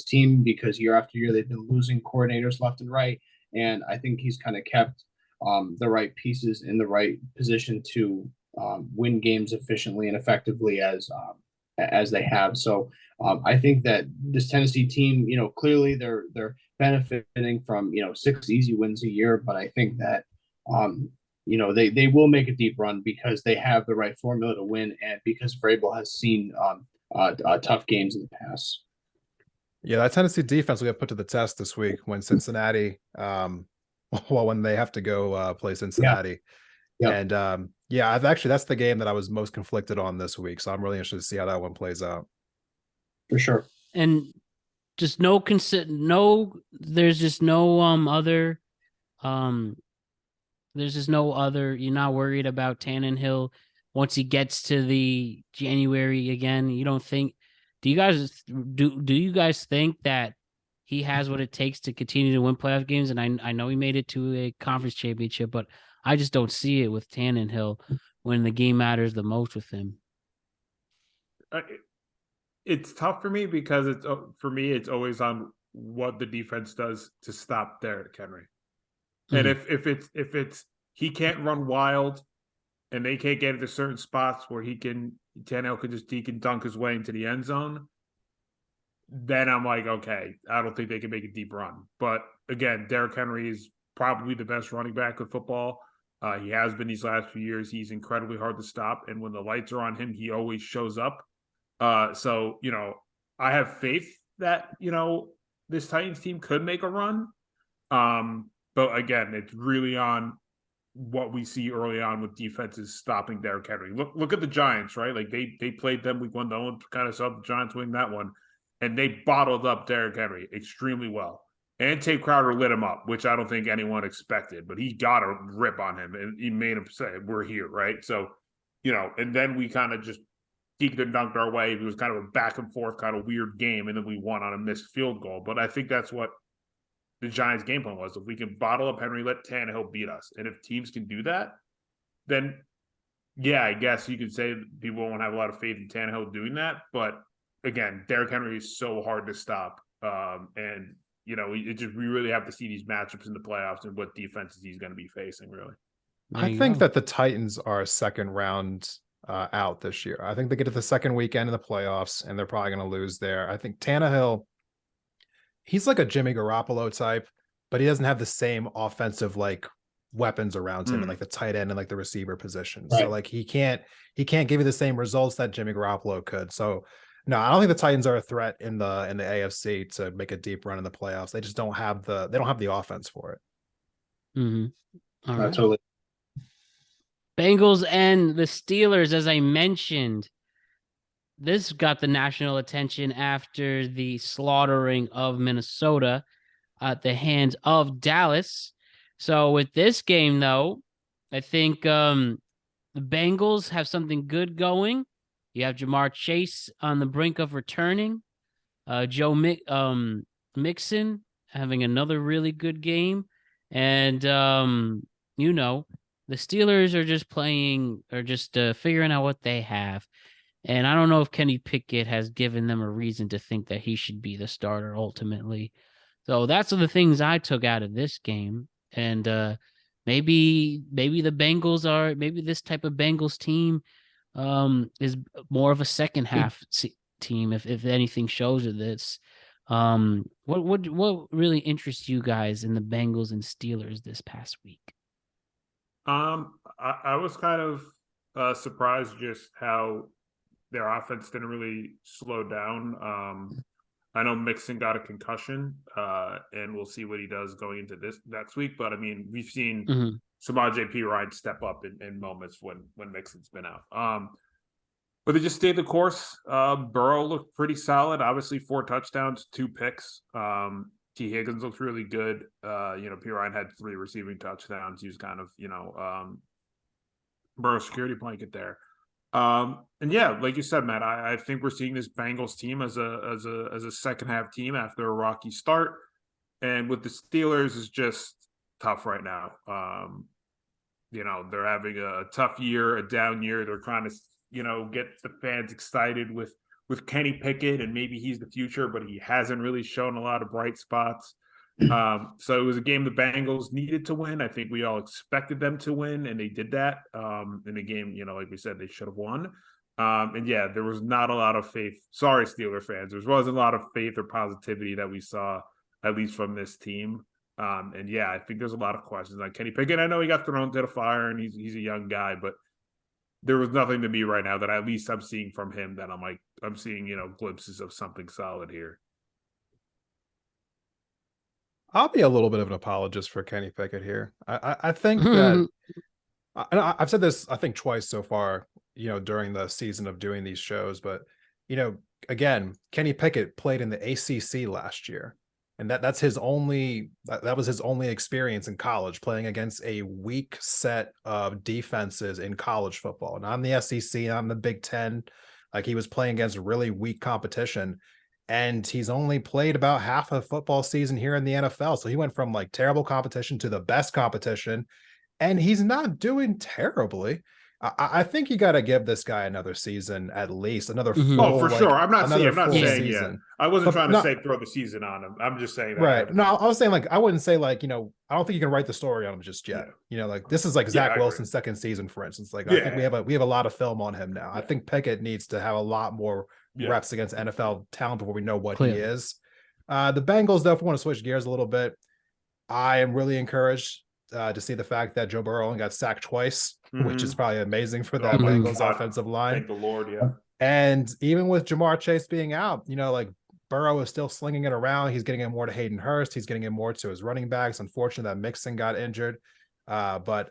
team, because year after year they've been losing coordinators left and right, and I think he's kind of kept the right pieces in the right position to win games efficiently and effectively as they have. So I think that this Tennessee team, clearly they're benefiting from 6 easy wins a year, but I think that they will make a deep run because they have the right formula to win, and because Vrabel has seen tough games in the past. Yeah, that Tennessee defense will get put to the test this week when Cincinnati, when they have to go play Cincinnati. Yeah. Yep. And that's the game that I was most conflicted on this week. So I'm really interested to see how that one plays out. For sure. And just there's just no other, you're not worried about Tannehill once he gets to the January again. You don't think, do you guys think that he has what it takes to continue to win playoff games? And I know he made it to a conference championship, but I just don't see it with Tannehill when the game matters the most with him. It's tough for me because it's always on what the defense does to stop Derrick Henry. Mm-hmm. And if it's he can't run wild and they can't get into certain spots where Tannehill can just deke and dunk his way into the end zone, then I'm like, okay, I don't think they can make a deep run. But again, Derrick Henry is probably the best running back of football. He has been these last few years. He's incredibly hard to stop. And when the lights are on him, he always shows up. So, I have faith that, this Titans team could make a run. But again, it's really on what we see early on with defenses stopping Derrick Henry. Look at the Giants, right? Like they played them week 1. No one kind of saw the Giants win that one. And they bottled up Derrick Henry extremely well. And Tate Crowder lit him up, which I don't think anyone expected, but he got a rip on him and he made him say, we're here, right? So, and then we kind of just deked and dunked our way. It was kind of a back and forth kind of weird game, and then we won on a missed field goal. But I think that's what the Giants' game plan was. If we can bottle up Henry, let Tannehill beat us. And if teams can do that, then, yeah, I guess you could say people won't have a lot of faith in Tannehill doing that. But, again, Derrick Henry is so hard to stop. And we really have to see these matchups in the playoffs and what defenses he's going to be facing, really. I think that the Titans are a second round out this year. I think they get to the second weekend in the playoffs, and they're probably going to lose there. I think Tannehill, he's like a Jimmy Garoppolo type, but he doesn't have the same offensive weapons around him and the tight end and the receiver position. Right. So he can't give you the same results that Jimmy Garoppolo could. So no, I don't think the Titans are a threat in the AFC to make a deep run in the playoffs. They just don't have the offense for it. Mm-hmm. All right. Totally. Bengals and the Steelers, as I mentioned, this got the national attention after the slaughtering of Minnesota at the hands of Dallas. So with this game, though, I think the Bengals have something good going. You have Jamar Chase on the brink of returning. Joe Mixon having another really good game. And, the Steelers are just figuring out what they have. And I don't know if Kenny Pickett has given them a reason to think that he should be the starter ultimately. So that's the things I took out of this game. And maybe the Bengals maybe this type of Bengals team is more of a second half team, if anything shows of this. What really interests you guys in the Bengals and Steelers this past week? I was kind of surprised just how their offense didn't really slow down. I know Mixon got a concussion, and we'll see what he does going into this next week. But I mean, we've seen Samaje Perine step up in moments when Mixon's been out. But they just stayed the course. Burrow looked pretty solid. Obviously, 4 touchdowns, 2 picks. T. Higgins looked really good. Perine had 3 receiving touchdowns. He was kind of, Burrow's security blanket there. And yeah, like you said, Matt, I think we're seeing this Bengals team as a second half team after a rocky start. And with the Steelers is just tough right now. They're having a tough year, a down year. They're trying to, get the fans excited with Kenny Pickett, and maybe he's the future, but he hasn't really shown a lot of bright spots. So it was a game the Bengals needed to win. I think we all expected them to win, and they did that. In a game, like we said, they should have won. And yeah, there was not a lot of faith. Sorry, Steeler fans. There wasn't a lot of faith or positivity that we saw, at least from this team. And yeah, I think there's a lot of questions on Kenny Pickett. I know he got thrown to the fire, and he's a young guy, but there was nothing to me right now that at least I'm seeing from him that I'm seeing, glimpses of something solid here. I'll be a little bit of an apologist for Kenny Pickett here. I think that, and I've said this, I think twice so far, during the season of doing these shows, but, again, Kenny Pickett played in the ACC last year. And that was his only experience in college, playing against a weak set of defenses in college football. Not in the SEC, not in the Big Ten. Like, he was playing against really weak competition. And he's only played about half a football season here in the NFL. So he went from like terrible competition to the best competition. And he's not doing terribly. I think you got to give this guy another season, at least another full. Oh, for sure. I'm not saying season. Yeah. I wasn't trying to say throw the season on him. I'm just saying that. Right. No, I was saying, like, I wouldn't say, like, I don't think you can write the story on him just yet. Like, this is like Zach Wilson's second season, for instance. Like, I think we have a lot of film on him now. I think Pickett needs to have a lot more reps against NFL talent before we know what he is. The Bengals, though, if we want to switch gears a little bit, I am really encouraged to see the fact that Joe Burrow only got sacked twice, which is probably amazing for that Bengals offensive line. Thank the Lord, yeah. And even with Jamar Chase being out, like, Burrow is still slinging it around. He's getting it more to Hayden Hurst. He's getting it more to his running backs. Unfortunately, that Mixon got injured. But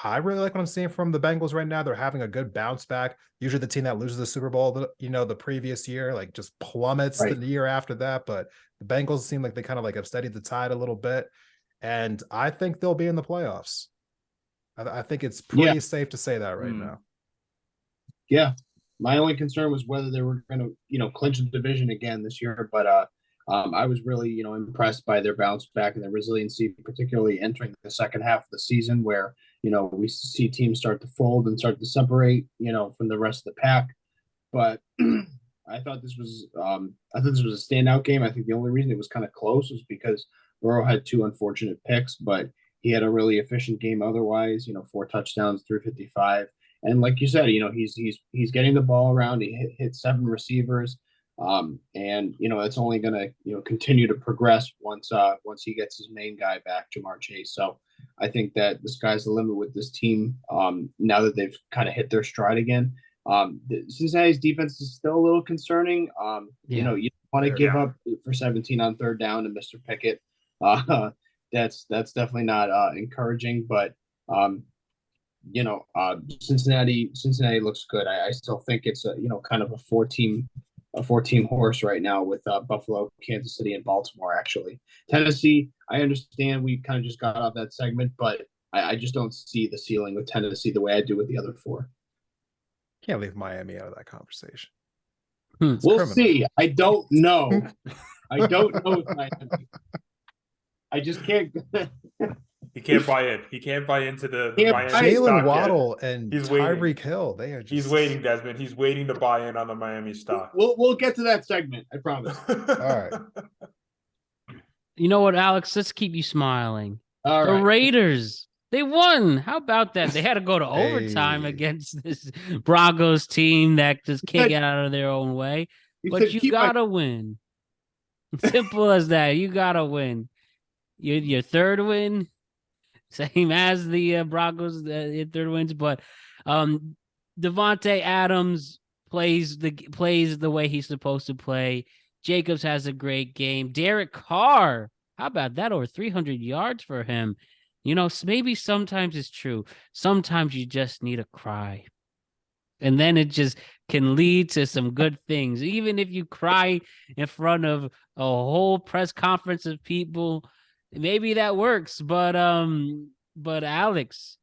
I really like what I'm seeing from the Bengals right now. They're having a good bounce back. Usually the team that loses the Super Bowl, the previous year, like, just plummets the year after that. But the Bengals seem like they kind of like have steadied the tide a little bit. And I think they'll be in the playoffs. I think it's pretty safe to say that right now. Yeah. My only concern was whether they were going to, clinch the division again this year. But I was really, impressed by their bounce back and their resiliency, particularly entering the second half of the season where, we see teams start to fold and start to separate, from the rest of the pack. But I thought this was a standout game. I think the only reason it was kind of close was because Burrow had 2 unfortunate picks, but he had a really efficient game otherwise, 4 touchdowns, 355. And like you said, he's getting the ball around. He hit 7 receivers. And it's only going to, continue to progress once he gets his main guy back, Jamar Chase. So I think that the sky's the limit with this team. Now that they've kind of hit their stride again. Cincinnati's defense is still a little concerning. You don't want to give up for 17 on third down to Mr. Pickett. That's definitely not encouraging, but Cincinnati looks good. I still think it's a kind of a 4-team horse right now with Buffalo, Kansas City, and Baltimore. Actually, Tennessee, I understand we kind of just got off that segment, but I just don't see the ceiling with Tennessee the way I do with the other 4. Can't leave Miami out of that conversation. We'll see. I don't know. I don't know with Miami. I just can't. He can't buy in. He can't buy into the Miami Jalen stock Waddle yet. and Tyreek Hill. They are just... He's waiting, Desmond. He's waiting to buy in on the Miami stock. We'll get to that segment. I promise. All right. You know what, Alex? Let's keep you smiling. All the right. Raiders, they won. How about that? They had to go to overtime against this Broncos team that just can't get out of their own way. But you gotta win. Simple as that. You gotta win. Your third win, same as the Broncos, third wins. But Devontae Adams plays the way he's supposed to play. Jacobs has a great game. Derek Carr, how about that? Over 300 yards for him. Maybe sometimes it's true. Sometimes you just need a cry. And then it just can lead to some good things. Even if you cry in front of a whole press conference of people, maybe that works. But Alex,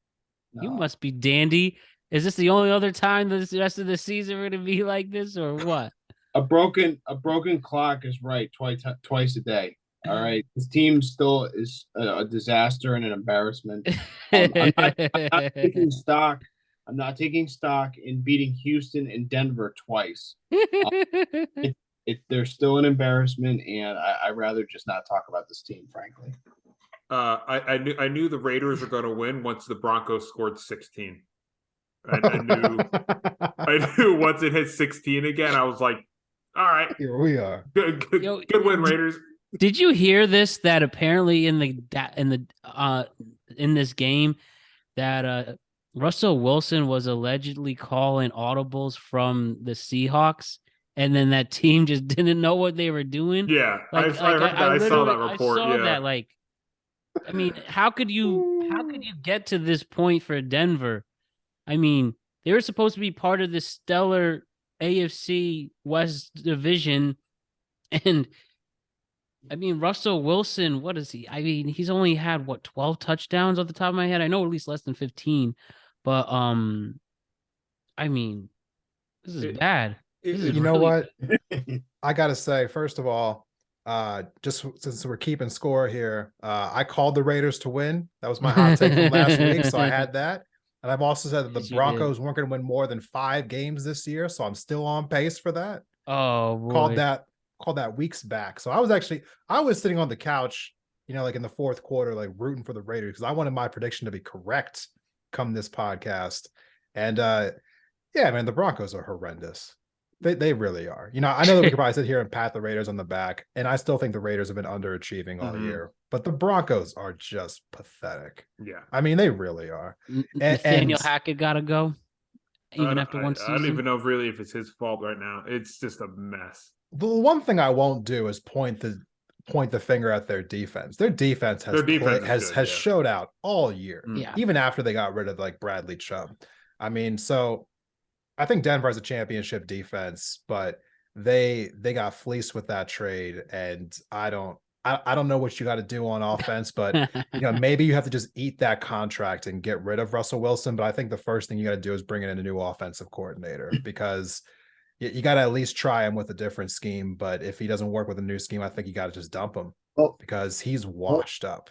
you must be dandy. Is this the only other time the rest of the season we're gonna be like this, or what? A broken clock is right twice a day. All right, this team still is a disaster and an embarrassment. I'm not taking stock. I'm not taking stock in beating Houston and Denver twice. They're still an embarrassment, and I'd rather just not talk about this team, frankly. I knew the Raiders were going to win once the Broncos scored 16. I knew once it hit 16 again, I was like, all right, here we are. Good win, Raiders. Did you hear this? That apparently in this game, that Russell Wilson was allegedly calling audibles from the Seahawks, and then that team just didn't know what they were doing. Yeah, I heard that. I saw that report. I saw that. I mean, how could you get to this point for Denver? I mean, they were supposed to be part of this stellar AFC West division, and I mean, Russell Wilson, what is he? I mean, he's only had 12 touchdowns off the top of my head. I know at least less than 15, but I mean, this is bad. You know what? I gotta say, first of all, just since we're keeping score here, I called the Raiders to win. That was my hot take from last week, so I had that. And I've also said that the Broncos weren't going to win more than 5 games this year, so I'm still on pace for that. Oh, boy. Called that weeks back. So I was sitting on the couch, like in the fourth quarter, like rooting for the Raiders because I wanted my prediction to be correct come this podcast. And yeah, man, the Broncos are horrendous. They really are. I know that we could probably sit here and pat the Raiders on the back, and I still think the Raiders have been underachieving all year, but the Broncos are just pathetic. Yeah. I mean, they really are. Nathaniel Hackett got to go even after one season. I don't even know if it's his fault right now. It's just a mess. The one thing I won't do is point the finger at their defense. Their defense has showed out all year, even after they got rid of like Bradley Chubb. I mean, so I think Denver has a championship defense, but they got fleeced with that trade, and I don't know what you got to do on offense, but maybe you have to just eat that contract and get rid of Russell Wilson. But I think the first thing you got to do is bring in a new offensive coordinator because you got to at least try him with a different scheme. But if he doesn't work with a new scheme, I think you got to just dump him because he's washed up.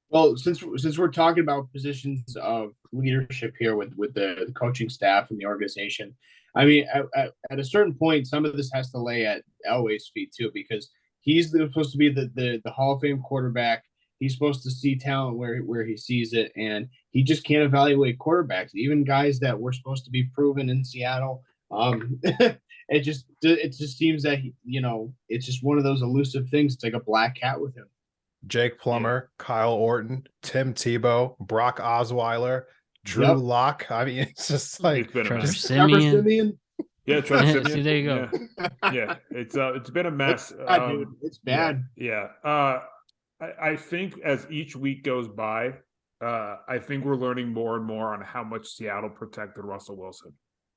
Well, since we're talking about positions of leadership here with the coaching staff and the organization, I mean, at a certain point, some of this has to lay at Elway's feet too, because he's supposed to be the Hall of Fame quarterback. He's supposed to see talent where he sees it, and he just can't evaluate quarterbacks, even guys that were supposed to be proven in Seattle. It just seems that it's just one of those elusive things. It's like a black cat with him. Jake Plummer, Kyle Orton, Tim Tebow, Brock Osweiler, Drew Lock. I mean, it's just like Trevor Siemian. Yeah, Trevor Siemian. See, there you go. Yeah, it's been a mess. It's bad. Yeah. I think as each week goes by, I think we're learning more and more on how much Seattle protected Russell Wilson.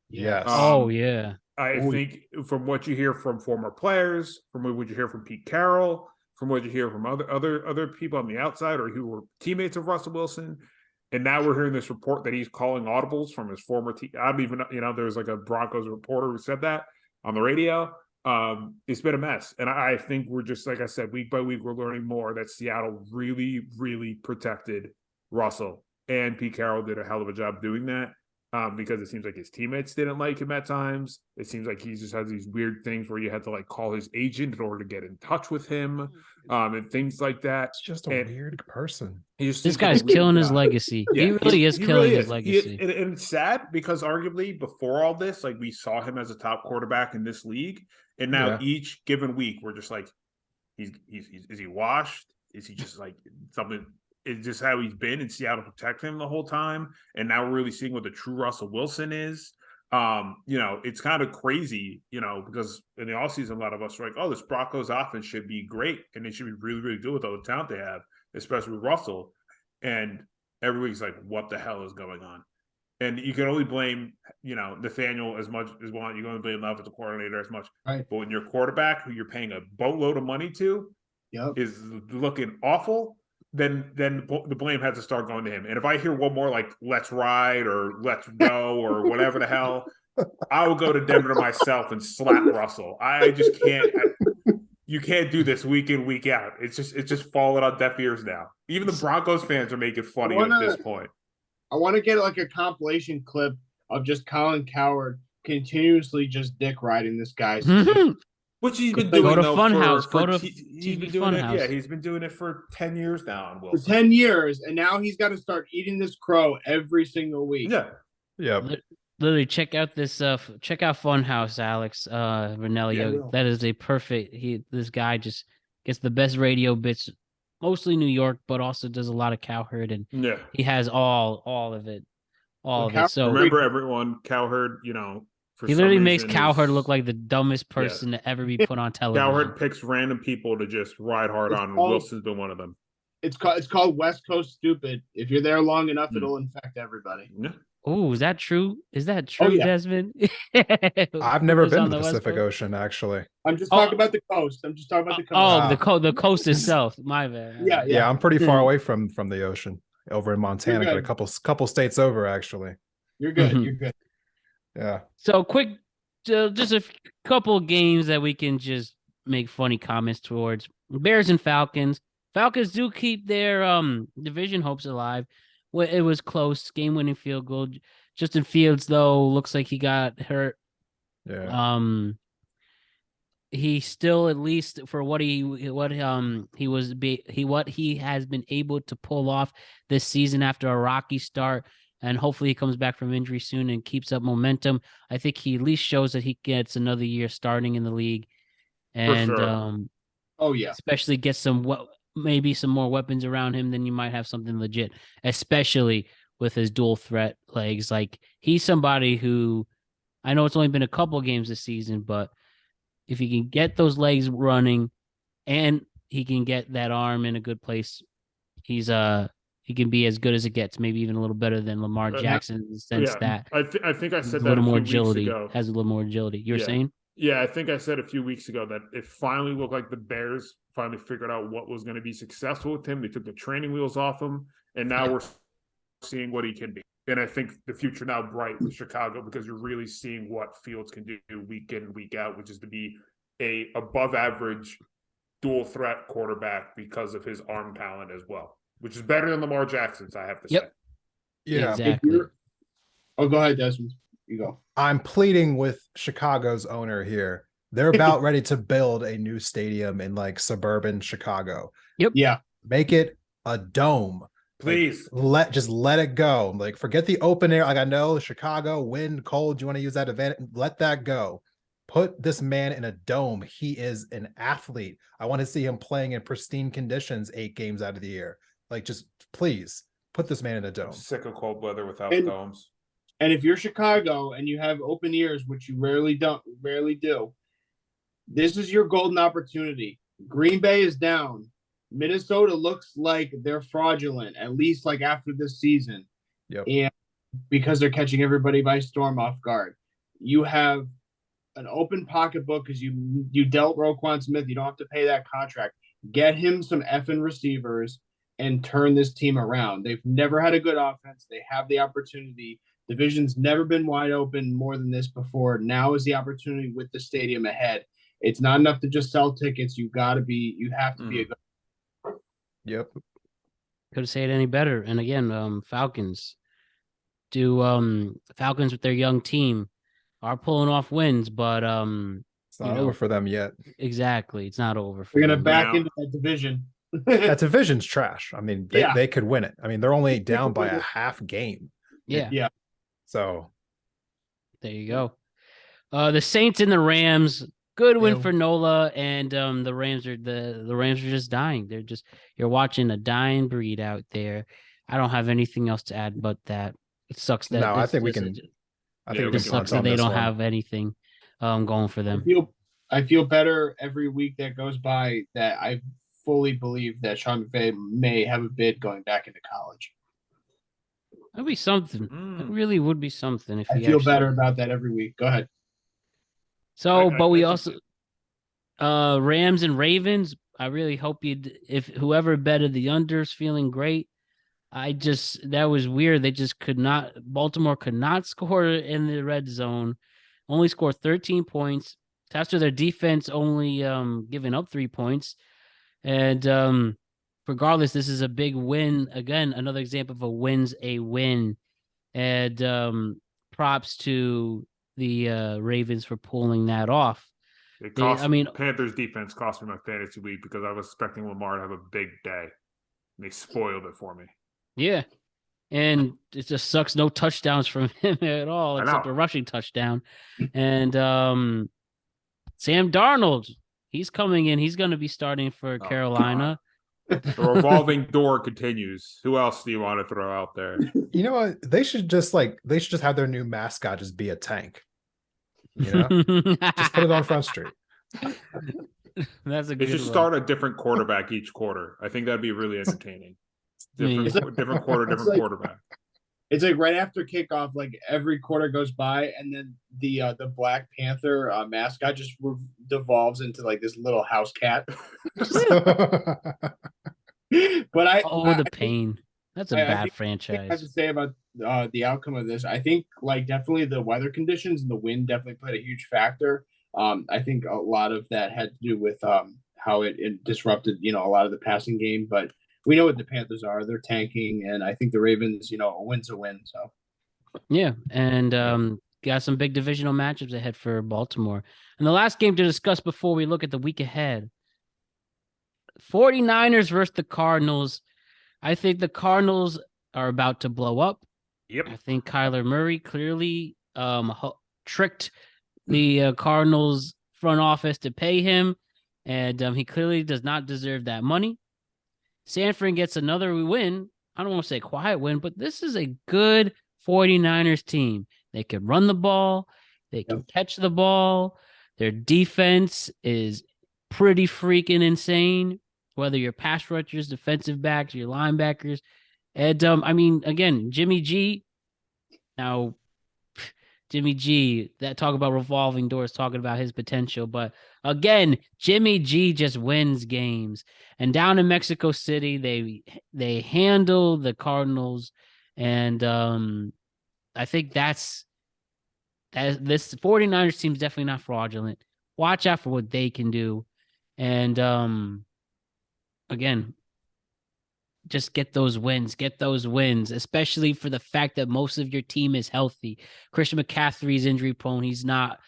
Yes. I think from what you hear from former players, from what you hear from Pete Carroll, from what you hear from other people on the outside or who were teammates of Russell Wilson, and now we're hearing this report that he's calling audibles from his former team. I don't even there's like a Broncos reporter who said that on the radio. It's been a mess, and I think we're just, like I said, week by week we're learning more that Seattle really, really protected Russell, and Pete Carroll did a hell of a job doing that. Because it seems like his teammates didn't like him at times. It seems like he just has these weird things where you had to like call his agent in order to get in touch with him, and things like that. It's just a weird person. This guy's killing his legacy. Yeah, he really is killing his legacy. And it's sad because arguably before all this, like we saw him as a top quarterback in this league, and now each given week we're just like, is he washed? Is he just like something? It's just how he's been in Seattle, protect him the whole time. And now we're really seeing what the true Russell Wilson is. It's kind of crazy, because in the offseason, a lot of us are like, oh, this Broncos offense should be great and they should be really, really good with all the talent they have, especially with Russell. And everybody's like, what the hell is going on? And you can only blame, Nathaniel as much as one. You can only blame the offensive coordinator as much. Right. But when your quarterback, who you're paying a boatload of money to, is looking awful, then the blame has to start going to him. And if I hear one more like "let's ride" or "let's go" or whatever the hell, I will go to Denver myself and slap Russell. I just can't. You can't do this week in, week out. It's just falling on deaf ears now. Even the Broncos fans are making fun of you at this point. I want to get like a compilation clip of just Colin Cowherd continuously just dick riding this guy. Which he's been doing. Go to though, Funhouse. for, Go to he's been TV doing Funhouse. it. Yeah, he's been doing it for 10 years now. For 10 years, and now he's got to start eating this crow every single week. Yeah. Literally, check out Funhouse, Alex Ranniello. Yeah, that is a perfect. This guy just gets the best radio bits, mostly New York, but also does a lot of Cowherd, and he has all of it, of it. So remember, everyone, Cowherd, he literally makes Cowherd look like the dumbest person to ever be put on television. Cowherd picks random people to just ride hard on, and Wilson's been one of them. It's called West Coast Stupid. If you're there long enough, it'll infect everybody. Yeah. Oh, is that true? Is that true, Desmond? I've never been to the Pacific Ocean, actually. I'm just talking about the coast. The coast itself. My bad. Yeah. I'm pretty far away from the ocean, over in Montana, but a couple states over, actually. You're good. You're good. Yeah. So quick, just a couple of games that we can just make funny comments towards. Bears and Falcons. Falcons do keep their division hopes alive. It was close, game-winning field goal. Justin Fields, though, looks like he got hurt. Yeah. He still, at least for what he has been able to pull off this season after a rocky start, and hopefully he comes back from injury soon and keeps up momentum. I think he at least shows that he gets another year starting in the league, and especially gets maybe some more weapons around him, then you might have something legit, especially with his dual threat legs. Like, he's somebody who, I know it's only been a couple games this season, but if he can get those legs running and he can get that arm in a good place, he can be as good as it gets, maybe even a little better than Lamar Jackson in the sense that I think I said a that little more weeks agility, ago. has a little more agility. You're saying? Yeah, I think I said a few weeks ago that it finally looked like the Bears finally figured out what was going to be successful with him. They took the training wheels off him, and now we're seeing what he can be. And I think the future now bright with Chicago, because you're really seeing what Fields can do week in, week out, which is to be a above average dual threat quarterback because of his arm talent as well, which is better than Lamar Jackson's, I have to say. Yeah, exactly. Go ahead, Desmond. You go. I'm pleading with Chicago's owner here. They're about ready to build a new stadium in like suburban Chicago. Yep. Yeah. Make it a dome. Please. Like, let it go. Like, forget the open air. Like, I know Chicago, wind, cold. You want to use that advantage? Let that go. Put this man in a dome. He is an athlete. I want to see him playing in pristine conditions 8 games out of the year. Like, just please put this man in a dome. I'm sick of cold weather without domes. And if you're Chicago and you have open ears, which you rarely do, this is your golden opportunity. Green Bay is down. Minnesota looks like they're fraudulent, at least like after this season. Yep. And because they're catching everybody by storm off guard. You have an open pocketbook because you dealt Roquan Smith. You don't have to pay that contract. Get him some effing receivers and turn this team around. They've never had a good offense. They have the opportunity. Division's never been wide open more than this before. Now is the opportunity with the stadium ahead. It's not enough to just sell tickets. You have to be a good. Yep. Couldn't say it any better. And again, Falcons with their young team are pulling off wins, but it's not over for them yet. Exactly. It's not over. We're gonna back into that division. That division's trash. I mean, they could win it. I mean, they're only down by a half game. Yeah. So there you go. The Saints and the Rams, good win for Nola, and the Rams are just dying. You're watching a dying breed out there. I don't have anything else to add but that. It sucks that. No, I think I Yeah, think we we It can can sucks punch that on they this don't one. have anything going for I them. feel better every week that goes by that I fully believe that Sean McVay may have a bid going back into college. That'd be something. It really would be something if I he feel actually. better about that every week. Go ahead. So, I but we can also see- Rams and Ravens. I really hope if whoever betted the unders feeling great. That was weird. They just could not. Baltimore could not score in the red zone. Only scored 13 points. After their defense only giving up 3 points. And regardless, this is a big win. Again, another example of a win's a win. And props to the Ravens for pulling that off. Panthers defense cost me my fantasy week because I was expecting Lamar to have a big day. And they spoiled it for me. Yeah. And it just sucks. No touchdowns from him at all, except a rushing touchdown. And Sam Darnold, he's coming in. He's going to be starting for Carolina. The revolving door continues. Who else do you want to throw out there? You know what? They should just have their new mascot just be a tank. You know, just put it on Front Street. That's a They good should one. start a different quarterback each quarter. I think that'd be really entertaining. Different quarterback. It's like right after kickoff, like every quarter goes by, and then the Black Panther mascot just devolves into like this little house cat. But the pain. That's a bad I have franchise. to say about the outcome of this. I think like definitely the weather conditions and the wind definitely played a huge factor. I think a lot of that had to do with how it disrupted, a lot of the passing game. But we know what the Panthers are. They're tanking, and I think the Ravens, a win's a win. So yeah, and got some big divisional matchups ahead for Baltimore. And the last game to discuss before we look at the week ahead, 49ers versus the Cardinals. I think the Cardinals are about to blow up. Yep. I think Kyler Murray clearly tricked the Cardinals front office to pay him, and he clearly does not deserve that money. Sanford gets another win. I don't want to say quiet win, but this is a good 49ers team. They can run the ball. They can catch the ball. Their defense is pretty freaking insane, whether you're pass rushers, defensive backs, your linebackers. And, again, Jimmy G. Now, Jimmy G, that talk about revolving doors, talking about his potential. But again, Jimmy G just wins games. And down in Mexico City, they handle the Cardinals. And I think this 49ers team's definitely not fraudulent. Watch out for what they can do. And again, just get those wins, especially for the fact that most of your team is healthy. Christian McCaffrey's injury prone. He's not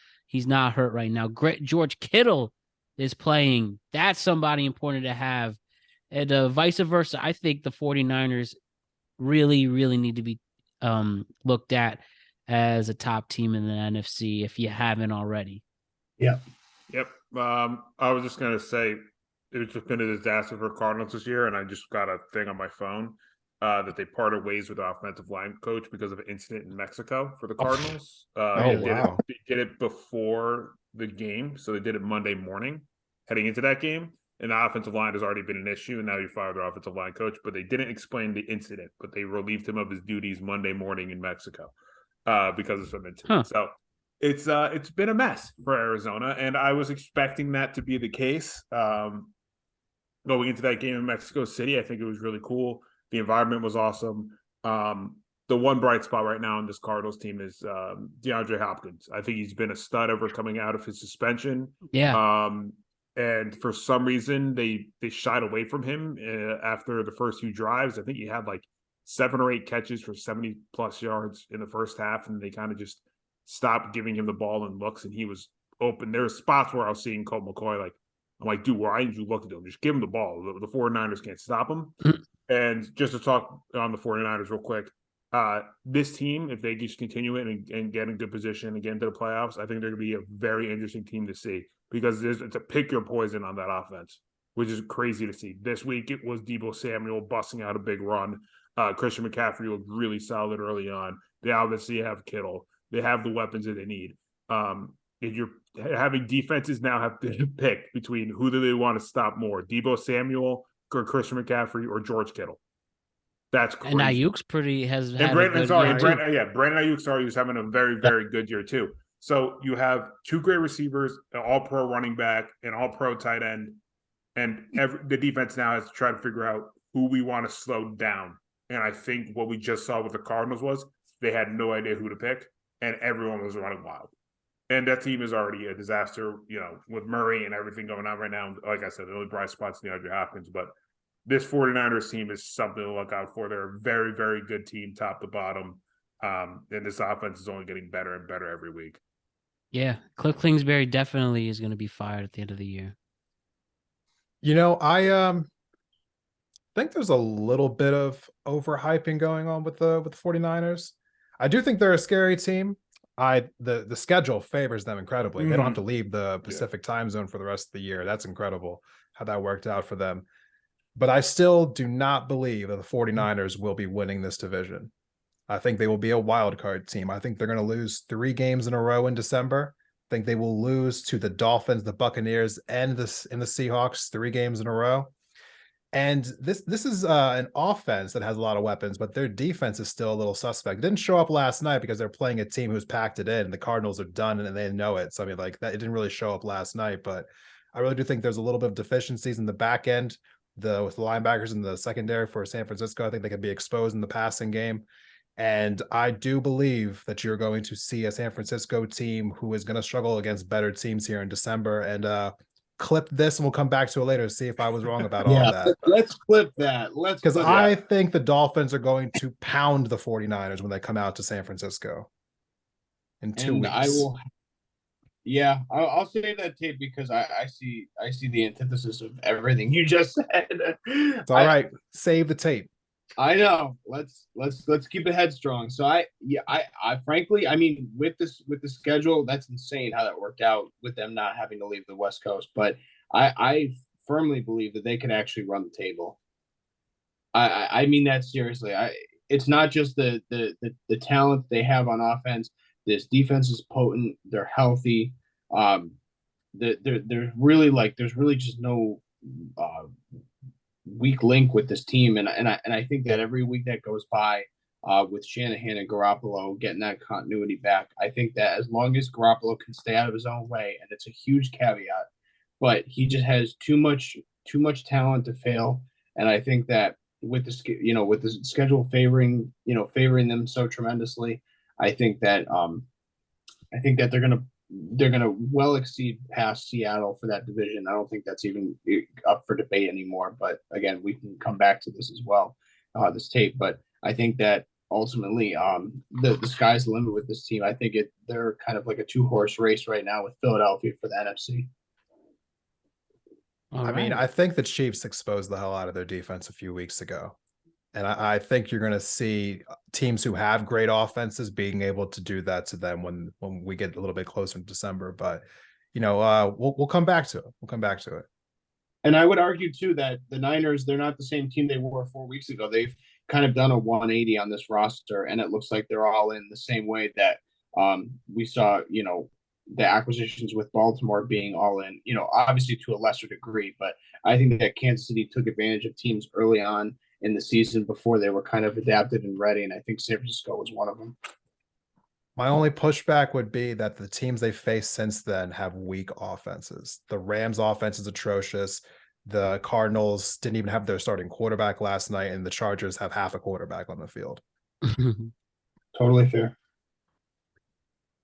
hurt right now. George Kittle is playing. That's somebody important to have. And vice versa, I think the 49ers really, really need to be looked at as a top team in the NFC if you haven't already. Yep. I was just going to say, it's just been a disaster for Cardinals this year, and I just got a thing on my phone that they parted ways with the offensive line coach because of an incident in Mexico for the Cardinals. Wow. They did it before the game, so they did it Monday morning heading into that game, and the offensive line has already been an issue, and now you fired their offensive line coach, but they didn't explain the incident, but they relieved him of his duties Monday morning in Mexico because of some incident. So it's been a mess for Arizona, and I was expecting that to be the case. Going into that game in Mexico City, I think it was really cool. The environment was awesome. The one bright spot right now in this Cardinals team is DeAndre Hopkins. I think he's been a stud ever coming out of his suspension. Yeah. And for some reason, they shied away from him after the first few drives. I think he had like 7 or 8 catches for 70-plus yards in the first half, and they kind of just stopped giving him the ball and looks, and he was open. There were spots where I was seeing Colt McCoy I'm like, dude, why didn't you look at him? Just give him the ball. The 49ers can't stop him. And just to talk on the 49ers real quick, this team, if they just continue it and get in good position and get into the playoffs, I think they're going to be a very interesting team to see because it's a pick your poison on that offense, which is crazy to see. This week, it was Deebo Samuel busting out a big run. Christian McCaffrey looked really solid early on. They obviously have Kittle. They have the weapons that they need. If you're having defenses now have to pick between who do they want to stop more, Deebo Samuel or Christian McCaffrey or George Kittle. That's crazy. And Ayuk's has And had Brandon, a good year too. Brandon Ayuk, who's having a very, very good year too. So you have two great receivers, an all-pro running back, an all-pro tight end, and the defense now has to try to figure out who we want to slow down. And I think what we just saw with the Cardinals was they had no idea who to pick, and everyone was running wild. And that team is already a disaster, with Murray and everything going on right now. Like I said, the only bright spot's DeAndre Hopkins, but this 49ers team is something to look out for. They're a very, very good team, top to bottom. And this offense is only getting better and better every week. Yeah, Cliff Kingsbury definitely is going to be fired at the end of the year. I think there's a little bit of overhyping going on with the 49ers. I do think they're a scary team. The schedule favors them incredibly. They don't have to leave the Pacific time zone for the rest of the year. That's incredible how that worked out for them. But I still do not believe that the 49ers will be winning this division. I think they will be a wild card team. I think they're going to lose 3 games in a row in December. I think they will lose to the Dolphins, the Buccaneers, and the Seahawks 3 games in a row. And this is an offense that has a lot of weapons, but their defense is still a little suspect. It didn't show up last night because they're playing a team who's packed it in. The Cardinals are done and they know it. So I mean, like that, it didn't really show up last night. But I really do think there's a little bit of deficiencies in the back end, with the linebackers in the secondary for San Francisco. I think they could be exposed in the passing game. And I do believe that you're going to see a San Francisco team who is going to struggle against better teams here in December. And clip this and we'll come back to it later to see if I was wrong about all that. Let's clip that. Because I think the Dolphins are going to pound the 49ers when they come out to San Francisco in 2 weeks. I'll save that tape because I see the antithesis of everything you just said. It's all right. Save the tape. I know. Let's keep it headstrong. So I frankly, I mean, with the schedule, that's insane how that worked out with them not having to leave the West Coast. But I firmly believe that they can actually run the table. I mean that seriously. It's not just the talent they have on offense. This defense is potent. They're healthy. There's really just no weak link with this team, and I think that every week that goes by, with Shanahan and Garoppolo getting that continuity back, I think that as long as Garoppolo can stay out of his own way, and it's a huge caveat, but he just has too much talent to fail, and I think that with the schedule favoring them so tremendously, I think that they're gonna well exceed past Seattle for that division. I don't think that's even up for debate anymore. But again, we can come back to this as well, this tape. But I think that ultimately, the sky's the limit with this team. I think they're kind of like a 2-horse race right now with Philadelphia for the NFC. I mean, I think the Chiefs exposed the hell out of their defense a few weeks ago. And I think you're going to see teams who have great offenses being able to do that to them when we get a little bit closer in December. But, we'll come back to it. We'll come back to it. And I would argue, too, that the Niners, they're not the same team they were 4 weeks ago. They've kind of done a 180 on this roster, and it looks like they're all in the same way that we saw, the acquisitions with Baltimore being all in, obviously to a lesser degree. But I think that Kansas City took advantage of teams early on in the season before they were kind of adapted and ready. And I think San Francisco was one of them. My only pushback would be that the teams they faced since then have weak offenses. The Rams offense is atrocious. The Cardinals didn't even have their starting quarterback last night, and the Chargers have half a quarterback on the field. Totally fair.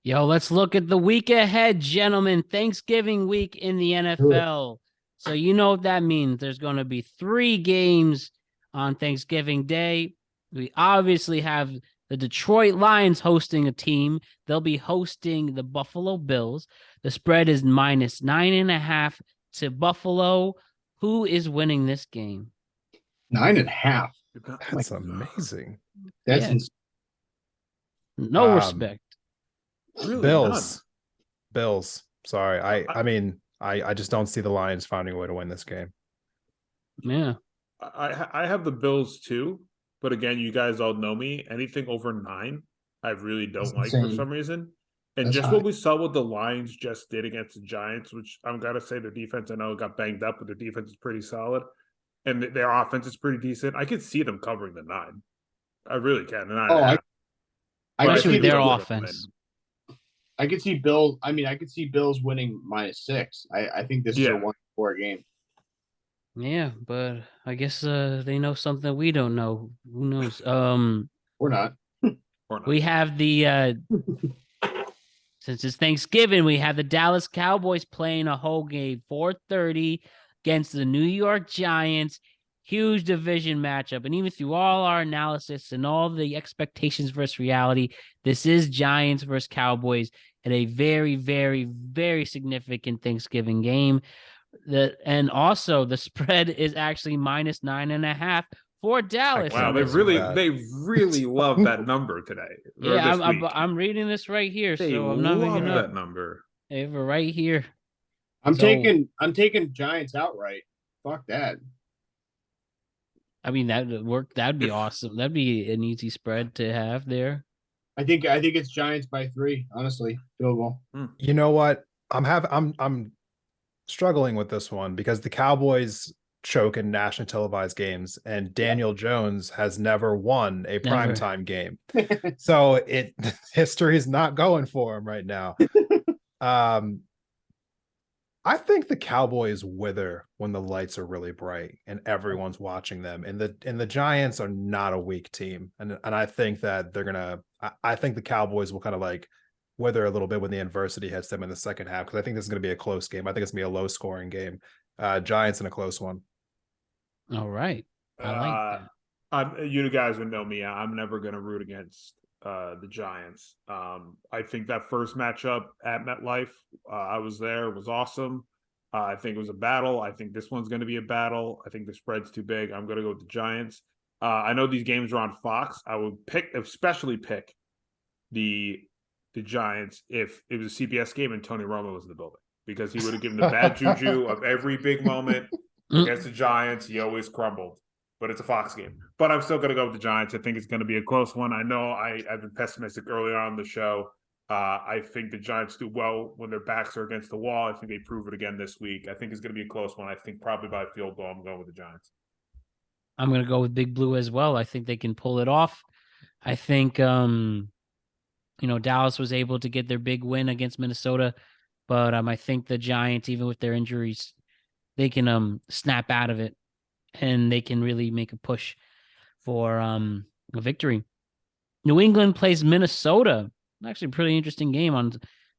Yo, let's look at the week ahead, gentlemen. Thanksgiving week in the NFL. So you know what that means. There's going to be 3 games on Thanksgiving Day. We obviously have the Detroit Lions hosting a team. They'll be hosting the Buffalo Bills. The spread is -9.5 to Buffalo. Who is winning this game? 9.5. That's amazing. That's no respect. Really Bills. none. Bills. Sorry. I just don't see the Lions finding a way to win this game. Yeah. I have the Bills too, but again, you guys all know me. Anything over 9, I really don't That's like for insane. some reason. And That's just high. what we saw what the Lions just did against the Giants, which I'm going to say their defense, I know got banged up, but their defense is pretty solid. And their offense is pretty decent. I could see them covering the 9. I really can. The 9.5. I could Especially see with their Bills are gonna offense. win. I could see Bills. I mean, I could see Bills winning -6. I think this is a Yeah. 1-4 game. Yeah, but I guess they know something we don't know. Who knows? We're not. Or not. We have the since it's Thanksgiving, we have the Dallas Cowboys playing a whole game 4:30 against the New York Giants. Huge division matchup. And even through all our analysis and all the expectations versus reality, this is Giants versus Cowboys in a very, very, very significant Thanksgiving game. And also the spread is actually -9.5 for Dallas. Wow, in they this one. really love that number today. Or Yeah, this week. I'm reading this right here, They so I'm not making love up. that number. Over right here. I'm So- taking Giants outright. Fuck that. I mean, that would work. That'd be If- awesome. That'd be an easy spread to have there. I think it's Giants by 3. Honestly, field goal. You know what? I'm struggling with this one because the Cowboys choke in nationally televised games, and Daniel Jones has never won a Never. primetime game. So history is not going for him right now. I think the Cowboys wither when the lights are really bright and everyone's watching them. And the Giants are not a weak team. And I think that I think the Cowboys will kind of like wither a little bit when the adversity hits them in the second half, because I think this is going to be a close game. I think it's going to be a low scoring game. Giants in a close one. All right. I like that. You guys would know me. I'm never going to root against the Giants. I think that first matchup at MetLife, I was there, was awesome. I think it was a battle. I think this one's going to be a battle. I think the spread's too big. I'm going to go with the Giants. I know these games are on Fox. I would especially pick the Giants if it was a CBS game and Tony Romo was in the building, because he would have given the bad juju of every big moment against the Giants. He always crumbled. But it's a Fox game. But I'm still going to go with the Giants. I think it's going to be a close one. I know I've been pessimistic earlier on in the show. I think the Giants do well when their backs are against the wall. I think they prove it again this week. I think it's going to be a close one. I think probably by a field goal, I'm going with the Giants. I'm going to go with Big Blue as well. I think they can pull it off. I think, Dallas was able to get their big win against Minnesota. But I think the Giants, even with their injuries, they can snap out of it. And they can really make a push for a victory. New England plays Minnesota. Actually, a pretty interesting game on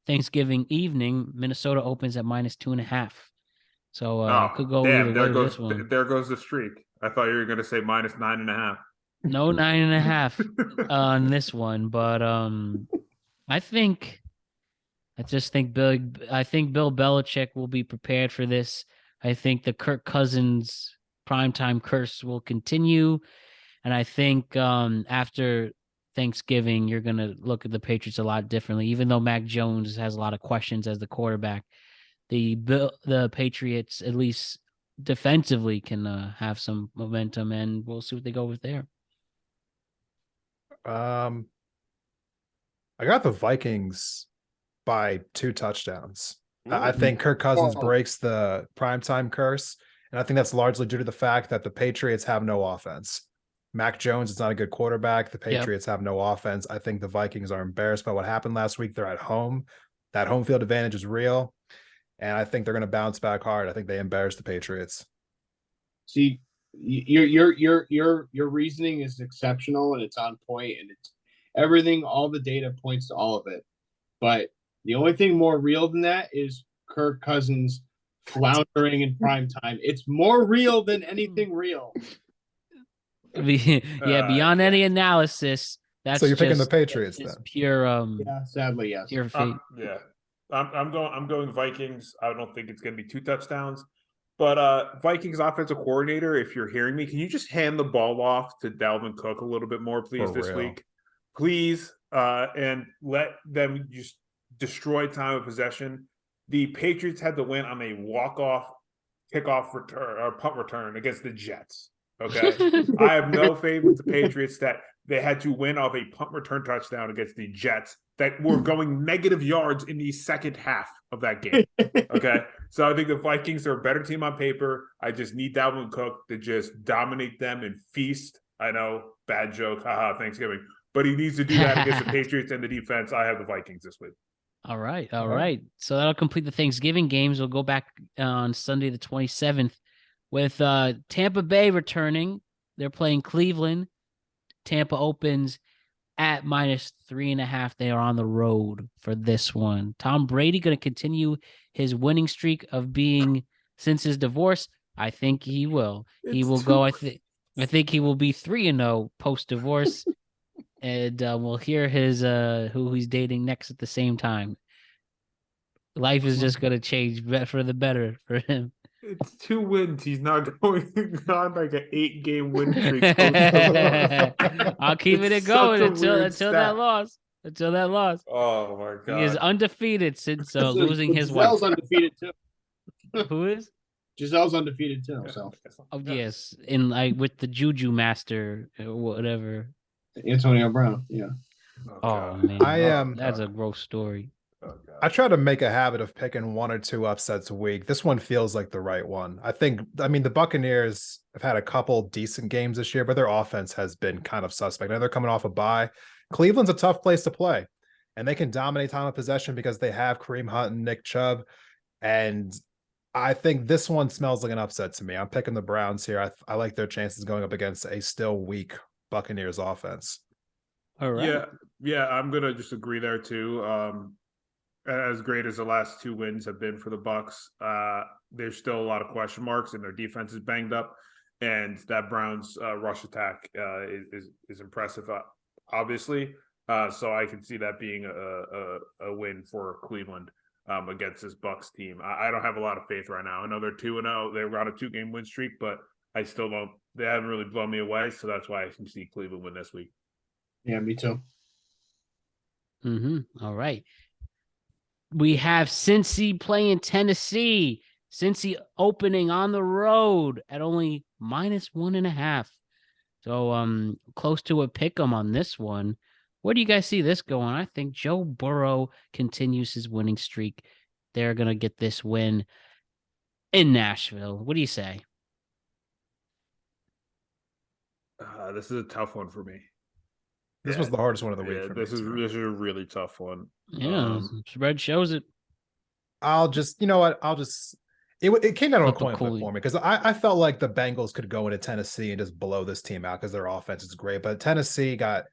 Thanksgiving evening. Minnesota opens at -2.5. So could go either way with this one. There goes the streak. I thought you were going to say -9.5. No 9.5 on this one, but I think Bill Belichick will be prepared for this. I think the Kirk Cousins primetime curse will continue. And I think after Thanksgiving, you're going to look at the Patriots a lot differently. Even though Mac Jones has a lot of questions as the quarterback, the Patriots, at least defensively, can have some momentum, and we'll see what they go with there. I got the Vikings by 2 touchdowns. I think Kirk Cousins breaks the primetime curse. And I think that's largely due to the fact that the Patriots have no offense. Mac Jones is not a good quarterback. The Patriots have no offense. I think the Vikings are embarrassed by what happened last week. They're at home. That home field advantage is real. And I think they're going to bounce back hard. I think they embarrass the Patriots. See, your reasoning is exceptional and it's on point, and it's everything. All the data points to all of it. But the only thing more real than that is Kirk Cousins floundering in prime time. It's more real than anything real. Beyond any analysis, that's so you're picking the Patriots then? Pure Yeah, sadly, yes. Pure fate. Yeah. I'm going Vikings. I don't think it's going to be 2 touchdowns. But Vikings offensive coordinator, if you're hearing me, can you just hand the ball off to Dalvin Cook a little bit more, please, this week? Please, and let them just destroy time of possession. The Patriots had to win on a walk-off, kickoff return or punt return against the Jets. Okay. I have no faith in the Patriots that they had to win off a punt return touchdown against the Jets that were going negative yards in the second half of that game. Okay. So I think the Vikings are a better team on paper. I just need Dalvin Cook to just dominate them and feast. I know, bad joke. Haha, Thanksgiving. But he needs to do that against the Patriots and the defense. I have the Vikings this week. All right. So that'll complete the Thanksgiving games. We'll go back on Sunday the 27th with Tampa Bay returning. They're playing Cleveland. Tampa opens at -3.5. They are on the road for this one. Tom Brady going to continue his winning streak of being since his divorce. I think he will. He will go. I think he will be 3-0 post divorce, and we'll hear his who he's dating next at the same time. Life is just going to change for the better for him. It's 2 wins. He's not going on like an 8-game win streak. I'll keep it going until that loss. Until that loss. Oh my god. He is undefeated since losing his wife. Giselle's undefeated too. Who is? Giselle's undefeated too. So. Oh yes, in like with the Juju Master or whatever. Antonio Brown. Yeah. Oh man, that's a gross story. I try to make a habit of picking 1 or 2 upsets a week. This one feels like the right one. I mean, the Buccaneers have had a couple decent games this year, but their offense has been kind of suspect. Now they're coming off a bye. Cleveland's a tough place to play, and they can dominate time of possession because they have Kareem Hunt and Nick Chubb. And I think this one smells like an upset to me. I'm picking the Browns here. I like their chances going up against a still weak Buccaneers offense. All right. Yeah, I'm gonna just agree there too. As great as the last 2 wins have been for the Bucs, there's still a lot of question marks, and their defense is banged up. And that Browns rush attack is impressive, obviously. So I can see that being a win for Cleveland against this Bucs team. I don't have a lot of faith right now. I know they're 2-0. They're on a 2-game win streak, but I still don't. They haven't really blown me away, so that's why I can see Cleveland win this week. Yeah, me too. All right. We have Cincy playing Tennessee. Cincy opening on the road at only -1.5. So close to a pick 'em on this one. Where do you guys see this going? I think Joe Burrow continues his winning streak. They're going to get this win in Nashville. What do you say? This is a tough one for me. This was the hardest one of the week. For this me is a really tough one. Yeah, spread shows it. I'll just, you know what? It came down to a coin flip for me because I felt like the Bengals could go into Tennessee and just blow this team out because their offense is great. But Tennessee got,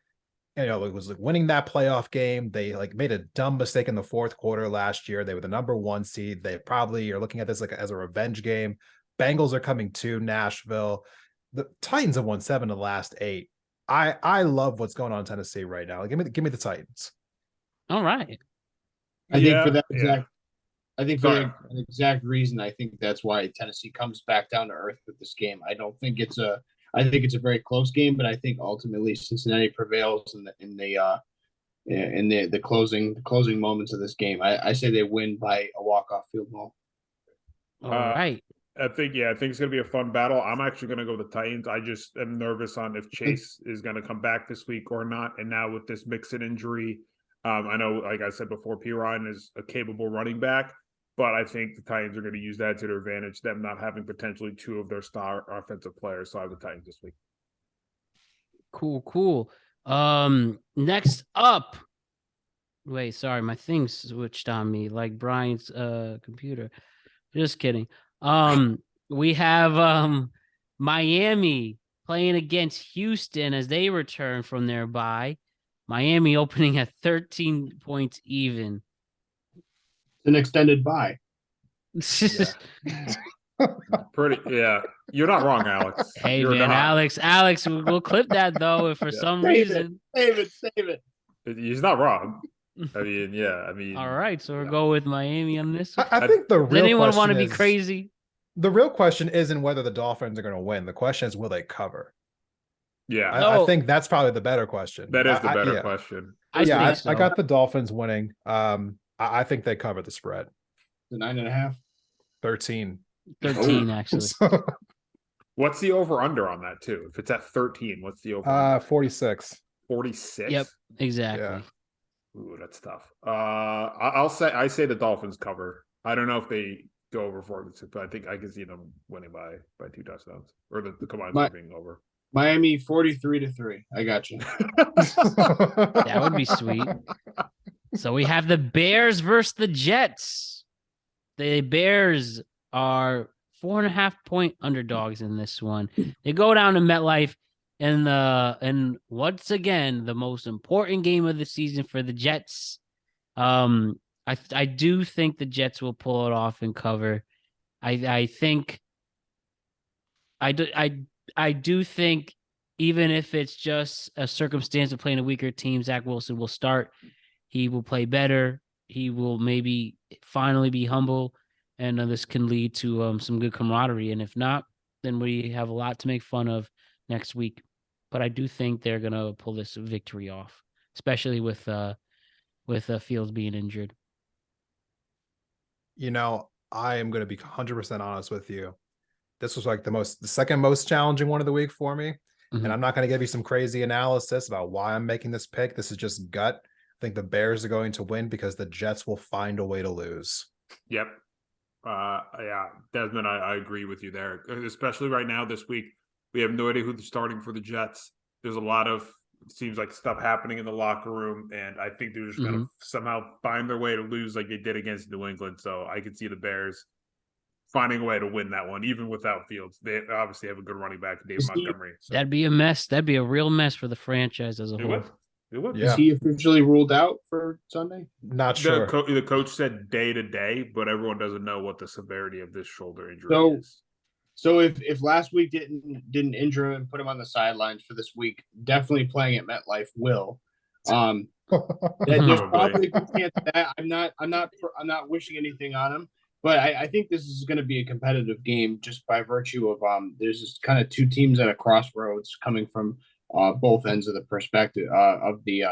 it was like winning that playoff game. They like made a dumb mistake in the fourth quarter last year. They were the number 1 seed. They probably are looking at this like as a revenge game. Bengals are coming to Nashville. The Titans have won 7 of the last 8. I love what's going on in Tennessee right now. Like, give me the Titans. All right. I think for that exact reason, I think that's why Tennessee comes back down to earth with this game. I think it's a very close game, but I think ultimately Cincinnati prevails in the closing moments of this game. I say they win by a walk-off field goal. All right. I think it's going to be a fun battle. I'm actually going to go with the Titans. I just am nervous on if Chase is going to come back this week or not. And now with this Mixon injury, I know, like I said before, P. Ryan is a capable running back, but I think the Titans are going to use that to their advantage, them not having potentially 2 of their star offensive players. So I have the Titans this week. Cool. Next up. Wait, sorry, my thing switched on me like Brian's computer. Just kidding. We have Miami playing against Houston as they return from their bye. Miami opening at 13 points even. An extended bye. Yeah. You're not wrong, Alex. Hey, You're man, not. Alex, we'll clip that though if for some reason. Save it. He's not wrong. I mean. All right, so we'll go with Miami on this. I think the real Does anyone question want to be is- crazy? The real question isn't whether the Dolphins are going to win. The question is, will they cover? Yeah. I think that's probably the better question. That is the better question. I got the Dolphins winning. I think they cover the spread. The 9.5. 13. 13, actually. What's the over under on that too? If it's at 13, what's the over? 46. 46. Yep, exactly. Yeah. Ooh, that's tough. I say the Dolphins cover. I don't know if they go over 46, but I think I can see them winning by 2 touchdowns, or the combined score being over. Miami 43-3. I got you. That would be sweet. So we have the Bears versus the Jets. The Bears are 4.5-point underdogs in this one. They go down to MetLife, and once again, the most important game of the season for the Jets. I do think the Jets will pull it off and cover. I do think even if it's just a circumstance of playing a weaker team, Zach Wilson will start. He will play better. He will maybe finally be humble, and this can lead to some good camaraderie. And if not, then we have a lot to make fun of next week. But I do think they're gonna pull this victory off, especially with Fields being injured. I am going to be 100% honest with you. This was like the second most challenging one of the week for me. Mhm. And I'm not going to give you some crazy analysis about why I'm making this pick. This is just gut. I think the Bears are going to win because the Jets will find a way to lose. Yep. Yeah, Desmond, I agree with you there. Especially right now this week, we have no idea who's starting for the Jets. There's a lot of, it seems like, stuff happening in the locker room, and I think they're just going to somehow find their way to lose like they did against New England. So I could see the Bears finding a way to win that one, even without Fields. They obviously have a good running back, Dave Montgomery. So. That'd be a mess. That'd be a real mess for the franchise as a whole. It would. Yeah. Is he officially ruled out for Sunday? Not sure. The coach said day to day, but everyone doesn't know what the severity of this shoulder injury is. So if last week didn't injure him and put him on the sidelines for this week, definitely playing at MetLife will. There's probably a good chance of that. I'm not wishing anything on him, but I think this is going to be a competitive game just by virtue of there's just kind of two teams at a crossroads coming from both ends of the perspective of the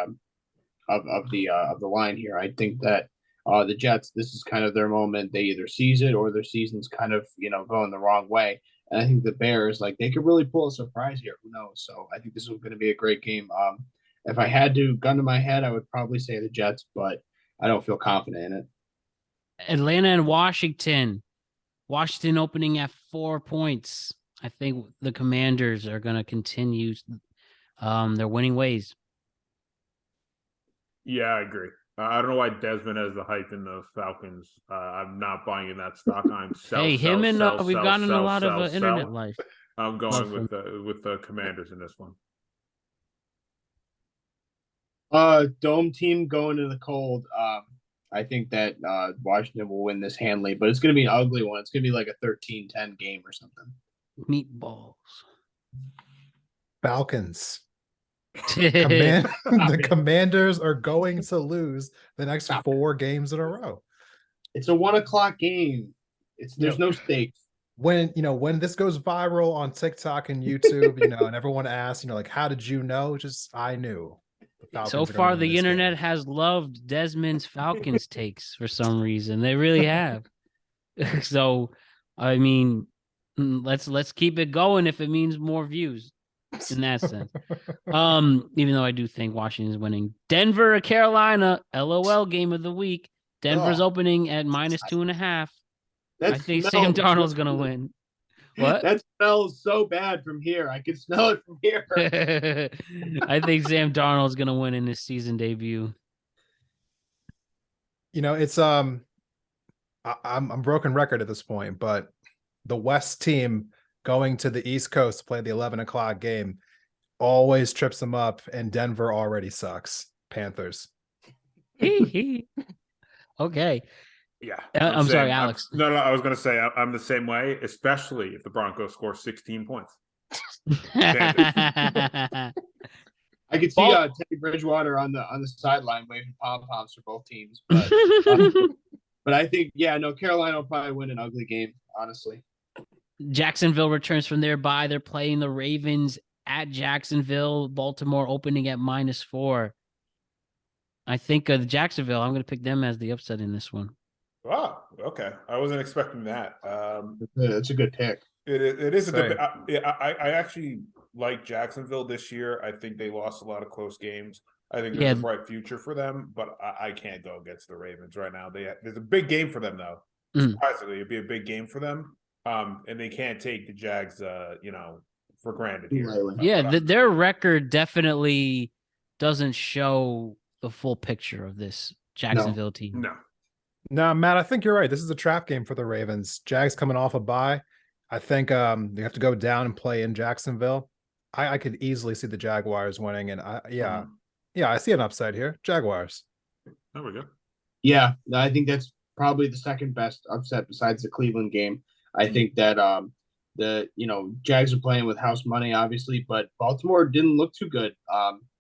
line here. I think that the Jets, this is kind of their moment. They either seize it or their season's kind of going the wrong way. And I think the Bears, like, they could really pull a surprise here. Who knows? So I think this is going to be a great game. If I had to gun to my head, I would probably say the Jets, but I don't feel confident in it. Atlanta and Washington. Washington opening at 4 points. I think the Commanders are going to continue their winning ways. Yeah, I agree. I don't know why Desmond has the hype in the Falcons. I'm not buying in that stock. I'm we've gotten a lot of internet life. I'm going with the Commanders in this one. Dome team going to the cold. I think that Washington will win this handily, but it's going to be an ugly one. It's going to be like a 13-10 game or something. Meatballs. Falcons. The Commanders are going to lose the next 4 games in a row. It's a 1:00 game. There's no stakes. When this goes viral on TikTok and YouTube, and everyone asks, like, how did you know? Just I knew. So far, the internet has loved Desmond's Falcons takes for some reason. They really have. So, I mean, let's keep it going if it means more views. In that sense, even though I do think Washington's winning. Denver, Carolina, LOL game of the week. Denver's opening at -2.5. I think Sam Darnold's gonna win. What? That smells so bad from here. I can smell it from here. I think Sam Darnold's gonna win in his season debut. It's I'm broken record at this point, but the West team going to the East Coast to play the 11 o'clock game always trips them up, and Denver already sucks. Panthers. Okay. Yeah. I'm sorry, Alex. No, I was going to say I'm the same way, especially if the Broncos score 16 points. I could see Teddy Bridgewater on the sideline waving pom-poms for both teams. But, but I think, Carolina will probably win an ugly game, honestly. Jacksonville returns from their bye. They're playing the Ravens at Jacksonville. Baltimore opening at -4. I think Jacksonville, I'm going to pick them as the upset in this one. Wow. Okay. I wasn't expecting that. That's a good pick. It is a Same. debate. I actually like Jacksonville this year. I think they lost a lot of close games. I think there's a bright future for them, but I can't go against the Ravens right now. There's a big game for them though. Surprisingly, it'd be a big game for them. And they can't take the Jags, for granted here. Yeah, their record definitely doesn't show the full picture of this Jacksonville team. No, Matt, I think you're right. This is a trap game for the Ravens. Jags coming off a bye. I think they have to go down and play in Jacksonville. I could easily see the Jaguars winning, and I see an upside here. Jaguars. There we go. Yeah, I think that's probably the second best upset besides the Cleveland game. I think that the Jags are playing with house money, obviously, but Baltimore didn't look too good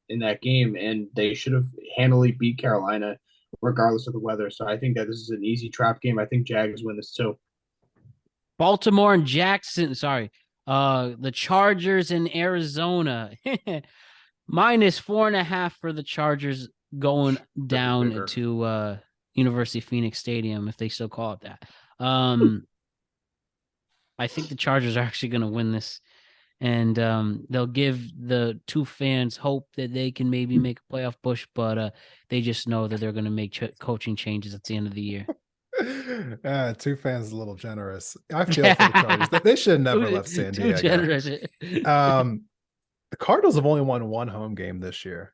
in that game, and they should have handily beat Carolina regardless of the weather. So I think that this is an easy trap game. I think Jags win this too. Baltimore and Jackson, the Chargers in Arizona. -4.5 for the Chargers going down to University of Phoenix Stadium, if they still call it that. I think the Chargers are actually going to win this, and they'll give the two fans hope that they can maybe make a playoff push, but they just know that they're going to make coaching changes at the end of the year. Two fans is a little generous. I feel for the Chargers. They should have never left San Diego. Too generous. The Cardinals have only won one home game this year.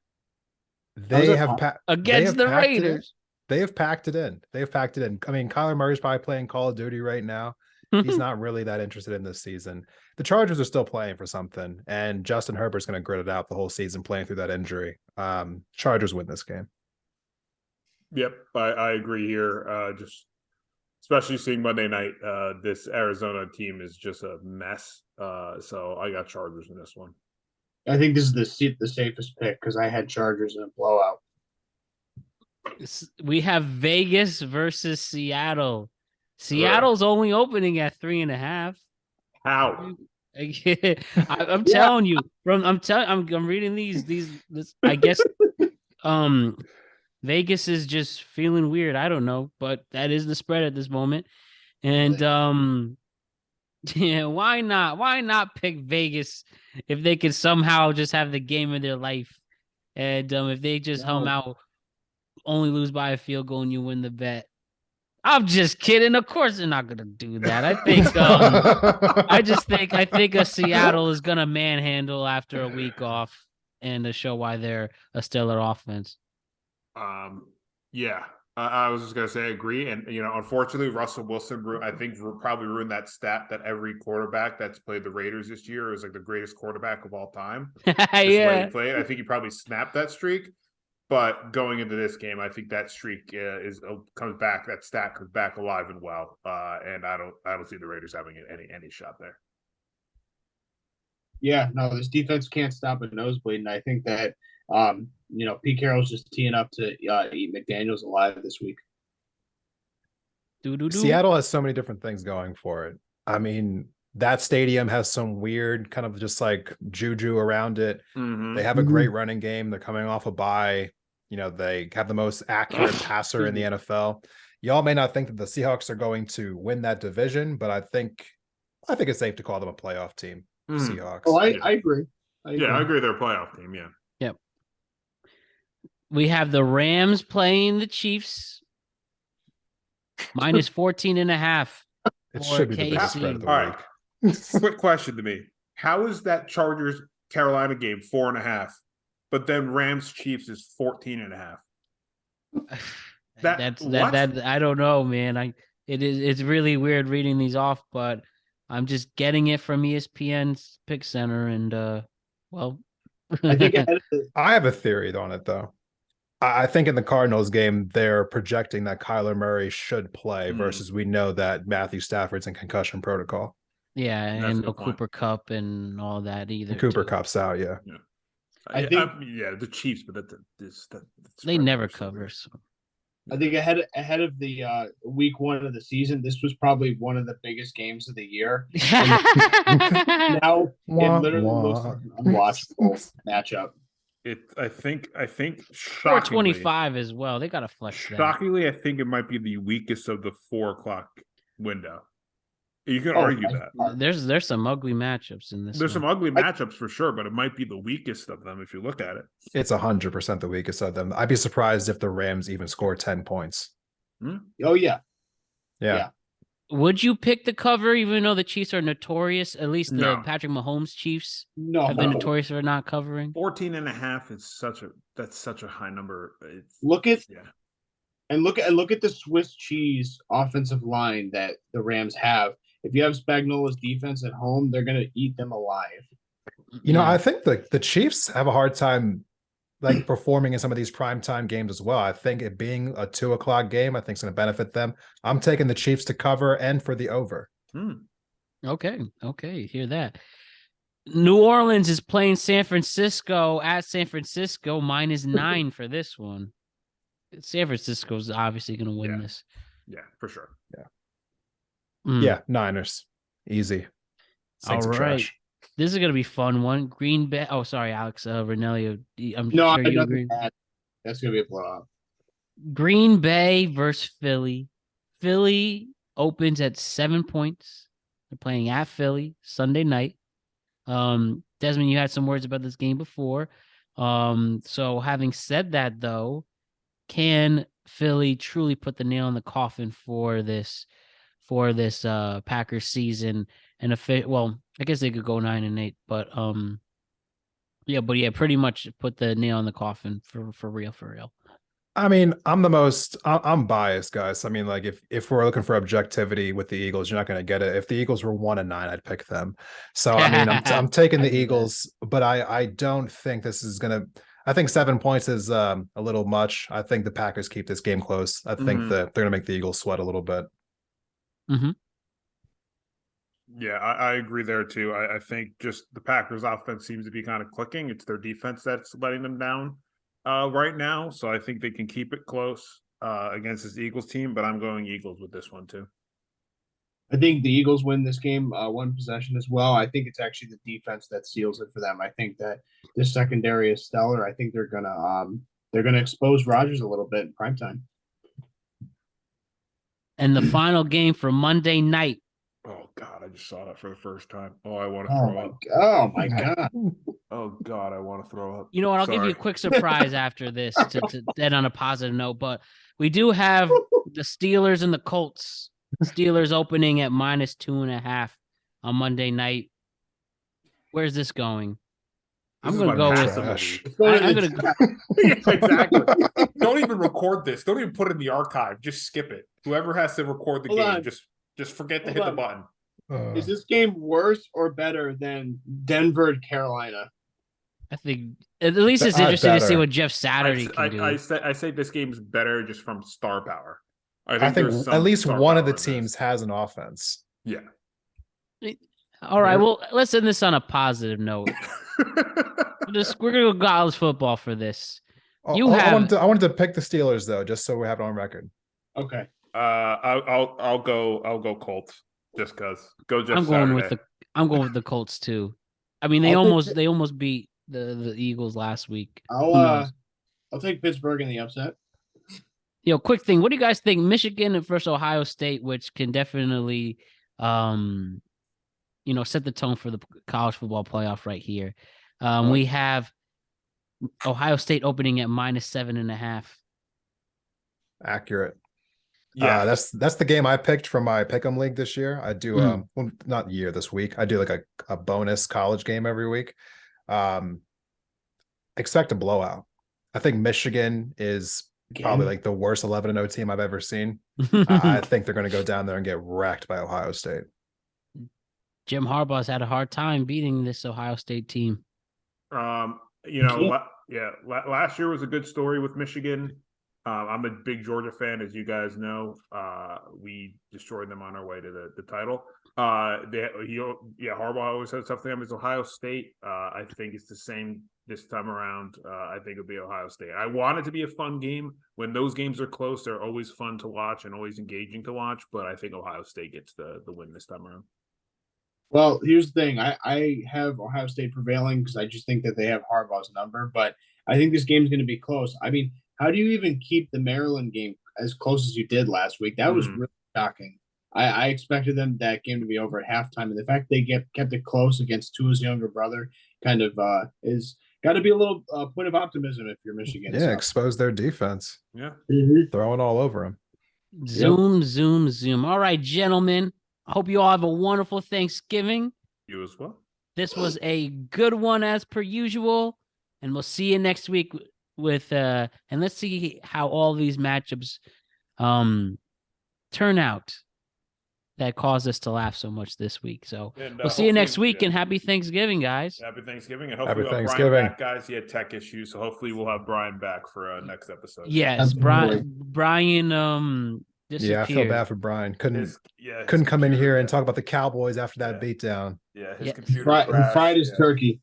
They have against the Raiders. They have packed it in. I mean, Kyler Murray's probably playing Call of Duty right now. He's not really that interested in this season. The Chargers are still playing for something, and Justin Herbert's going to grit it out the whole season playing through that injury. Chargers win this game. Yep, I agree here. Just especially seeing Monday night, this Arizona team is just a mess. So I got Chargers in this one. I think this is the safest pick because I had Chargers in a blowout. We have Vegas versus Seattle. Seattle's only opening at 3.5. How? I'm telling you, I'm reading this. I guess Vegas is just feeling weird. I don't know, but that is the spread at this moment. And yeah, why not? Why not pick Vegas if they could somehow just have the game of their life? And if they just only lose by a field goal and you win the bet. I'm just kidding. Of course they're not gonna do that. I think I think a Seattle is gonna manhandle after a week off and to show why they're a stellar offense. Yeah. I was just gonna say I agree, and unfortunately, Russell Wilson, I think, probably ruined that stat that every quarterback that's played the Raiders this year is like the greatest quarterback of all time. Yeah, he played. I think he probably snapped that streak. But going into this game, I think that streak comes back. That stat comes back alive and well, and I don't see the Raiders having any shot there. Yeah, no, this defense can't stop a nosebleed, and I think that Pete Carroll's just teeing up to eat McDaniels alive this week. Seattle has so many different things going for it. I mean, that stadium has some weird kind of just like juju around it. They have a great running game. They're coming off a bye. They have the most accurate passer in the NFL. Y'all may not think that the Seahawks are going to win that division, but I think it's safe to call them a playoff team. Seahawks. Oh, I agree. I agree. They're a playoff team. Yeah. Yep. We have the Rams playing the Chiefs. -14.5. It should be the biggest spread of the week. Quick question to me: how is that Chargers Carolina game 4.5, but then Rams Chiefs is 14.5? That I don't know, man. It's really weird reading these off, but I'm just getting it from ESPN's Pick Center, and I think I have a theory on it though. I think in the Cardinals game, they're projecting that Kyler Murray should play versus we know that Matthew Stafford's in concussion protocol. Yeah, and no Cooper Kupp and all that either. Cooper Kupp's out, yeah. I think the Chiefs, but they never cover. So. I think ahead of the week 1 of the season, this was probably one of the biggest games of the year. Now it literally looks like an unwatchable matchup. I think 425 as well. They got to flex that. Shockingly, I think it might be the weakest of the 4 o'clock window. You can argue that. There's some ugly matchups in this. There's some one. ugly matchups for sure, but it might be the weakest of them if you look at it. It's 100% the weakest of them. I'd be surprised if the Rams even score 10 points. Oh yeah. Yeah. Would you pick the cover, even though the Chiefs are notorious? At least the No. Patrick Mahomes Chiefs No. have been notorious for not covering. 14.5 is such a high number. Look at the Swiss cheese offensive line that the Rams have. If you have Spagnuolo's defense at home, they're gonna eat them alive. You know, I think the Chiefs have a hard time like performing in some of these primetime games as well. I think it being a 2:00 game, I think it's going to benefit them. I'm taking the Chiefs to cover and for the over. Okay. Hear that. New Orleans is playing San Francisco at San Francisco -9 for this one. San Francisco's obviously going to win this. Yeah, for sure. Yeah, Niners. Easy. Saints All are right. trash. This is going to be fun one. Green Bay. Oh, sorry, Alex Ranniello. I'm No, sure you agree. That's gonna be a blowout. Green Bay versus Philly. Philly opens at 7 points. They're playing at Philly Sunday night. Desmond, you had some words about this game before. So having said that, though, can Philly truly put the nail in the coffin for this Packers season? And I guess they could go 9-8, but pretty much put the nail in the coffin for real. I mean, I'm biased, guys. I mean, like if we're looking for objectivity with the Eagles, you're not going to get it. If the Eagles were 1-9, I'd pick them. So I mean, I'm taking the Eagles, but I don't think this is going to. I think 7 points is a little much. I think the Packers keep this game close. I think that they're going to make the Eagles sweat a little bit. Mm-hmm. Yeah, I agree there too. I think just the Packers offense seems to be kind of clicking. It's their defense that's letting them down right now. So I think they can keep it close against this Eagles team, but I'm going Eagles with this one too. I think the Eagles win this game one possession as well. I think it's actually the defense that seals it for them. I think that this secondary is stellar. I think they're gonna expose Rodgers a little bit in primetime. And the final game for Monday night. Oh God, I just saw that for the first time. Oh, I want to throw up. Oh my God. Oh God, I want to throw up. You know what? I'll give you a quick surprise after this to end on a positive note. But we do have the Steelers and the Colts. Steelers opening at -2.5 on Monday night. Where's this going? I'm going to go with Yeah, exactly. Don't even record this. Don't even put it in the archive. Just skip it. Whoever has to record the game, just forget to hit the button. Is this game worse or better than Denver and Carolina? I think at least it's interesting to see what Jeff Saturday can do. I say this game's better just from star power. I think at least one of the teams has an offense. Yeah. All right. Well, let's end this on a positive note. We're gonna go college football for this. I wanted to pick the Steelers though, just so we have it on record. Okay. I'll go Colts just because. I'm going with the Colts too. I mean, they almost beat the Eagles last week. I'll take Pittsburgh in the upset. Quick thing. What do you guys think? Michigan versus Ohio State, which can definitely, set the tone for the college football playoff right here. We have Ohio State opening at -7.5. Accurate. Yeah, that's the game I picked from my Pick'em League this year. I do not year this week. I do like a bonus college game every week. Expect a blowout. I think Michigan is probably like the worst 11-0 team I've ever seen. I think they're going to go down there and get wrecked by Ohio State. Jim Harbaugh's had a hard time beating this Ohio State team. Last year was a good story with Michigan. I'm a big Georgia fan, as you guys know. We destroyed them on our way to the title. Harbaugh always said something against Ohio State. I think it's the same this time around. I think it'll be Ohio State. I want it to be a fun game. When those games are close, they're always fun to watch and always engaging to watch. But I think Ohio State gets the win this time around. Well, here's the thing. I have Ohio State prevailing because I just think that they have Harbaugh's number. But I think this game's going to be close. I mean, how do you even keep the Maryland game as close as you did last week? That was really shocking. I expected that game to be over at halftime, and the fact they kept it close against Tua's younger brother kind of is got to be a little point of optimism if you're Michigan. Yeah, expose their defense. Yeah. Throwing all over them. Zoom. All right, gentlemen. I hope you all have a wonderful Thanksgiving. You as well. This was a good one as per usual, and we'll see you next week with and let's see how all these matchups turn out that caused us to laugh so much this week. So we'll see you next week, and happy Thanksgiving, guys. Happy Thanksgiving, and hopefully we'll have Bryan back, guys. He had tech issues, so hopefully we'll have Bryan back for next episode. Yes, Bryan disappeared. Yeah, I feel bad for Bryan. Couldn't come in here and talk about the Cowboys after that beatdown. Yeah, his computer fried his turkey.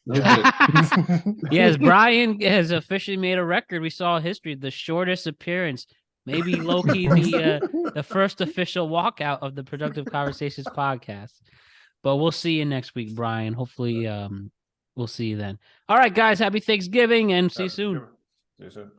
Yes, Bryan has officially made a record. We saw history, the shortest appearance, maybe low-key the first official walkout of the Productive Conversations podcast. But we'll see you next week, Bryan. Hopefully we'll see you then. All right, guys, happy Thanksgiving, and see you soon. See you soon.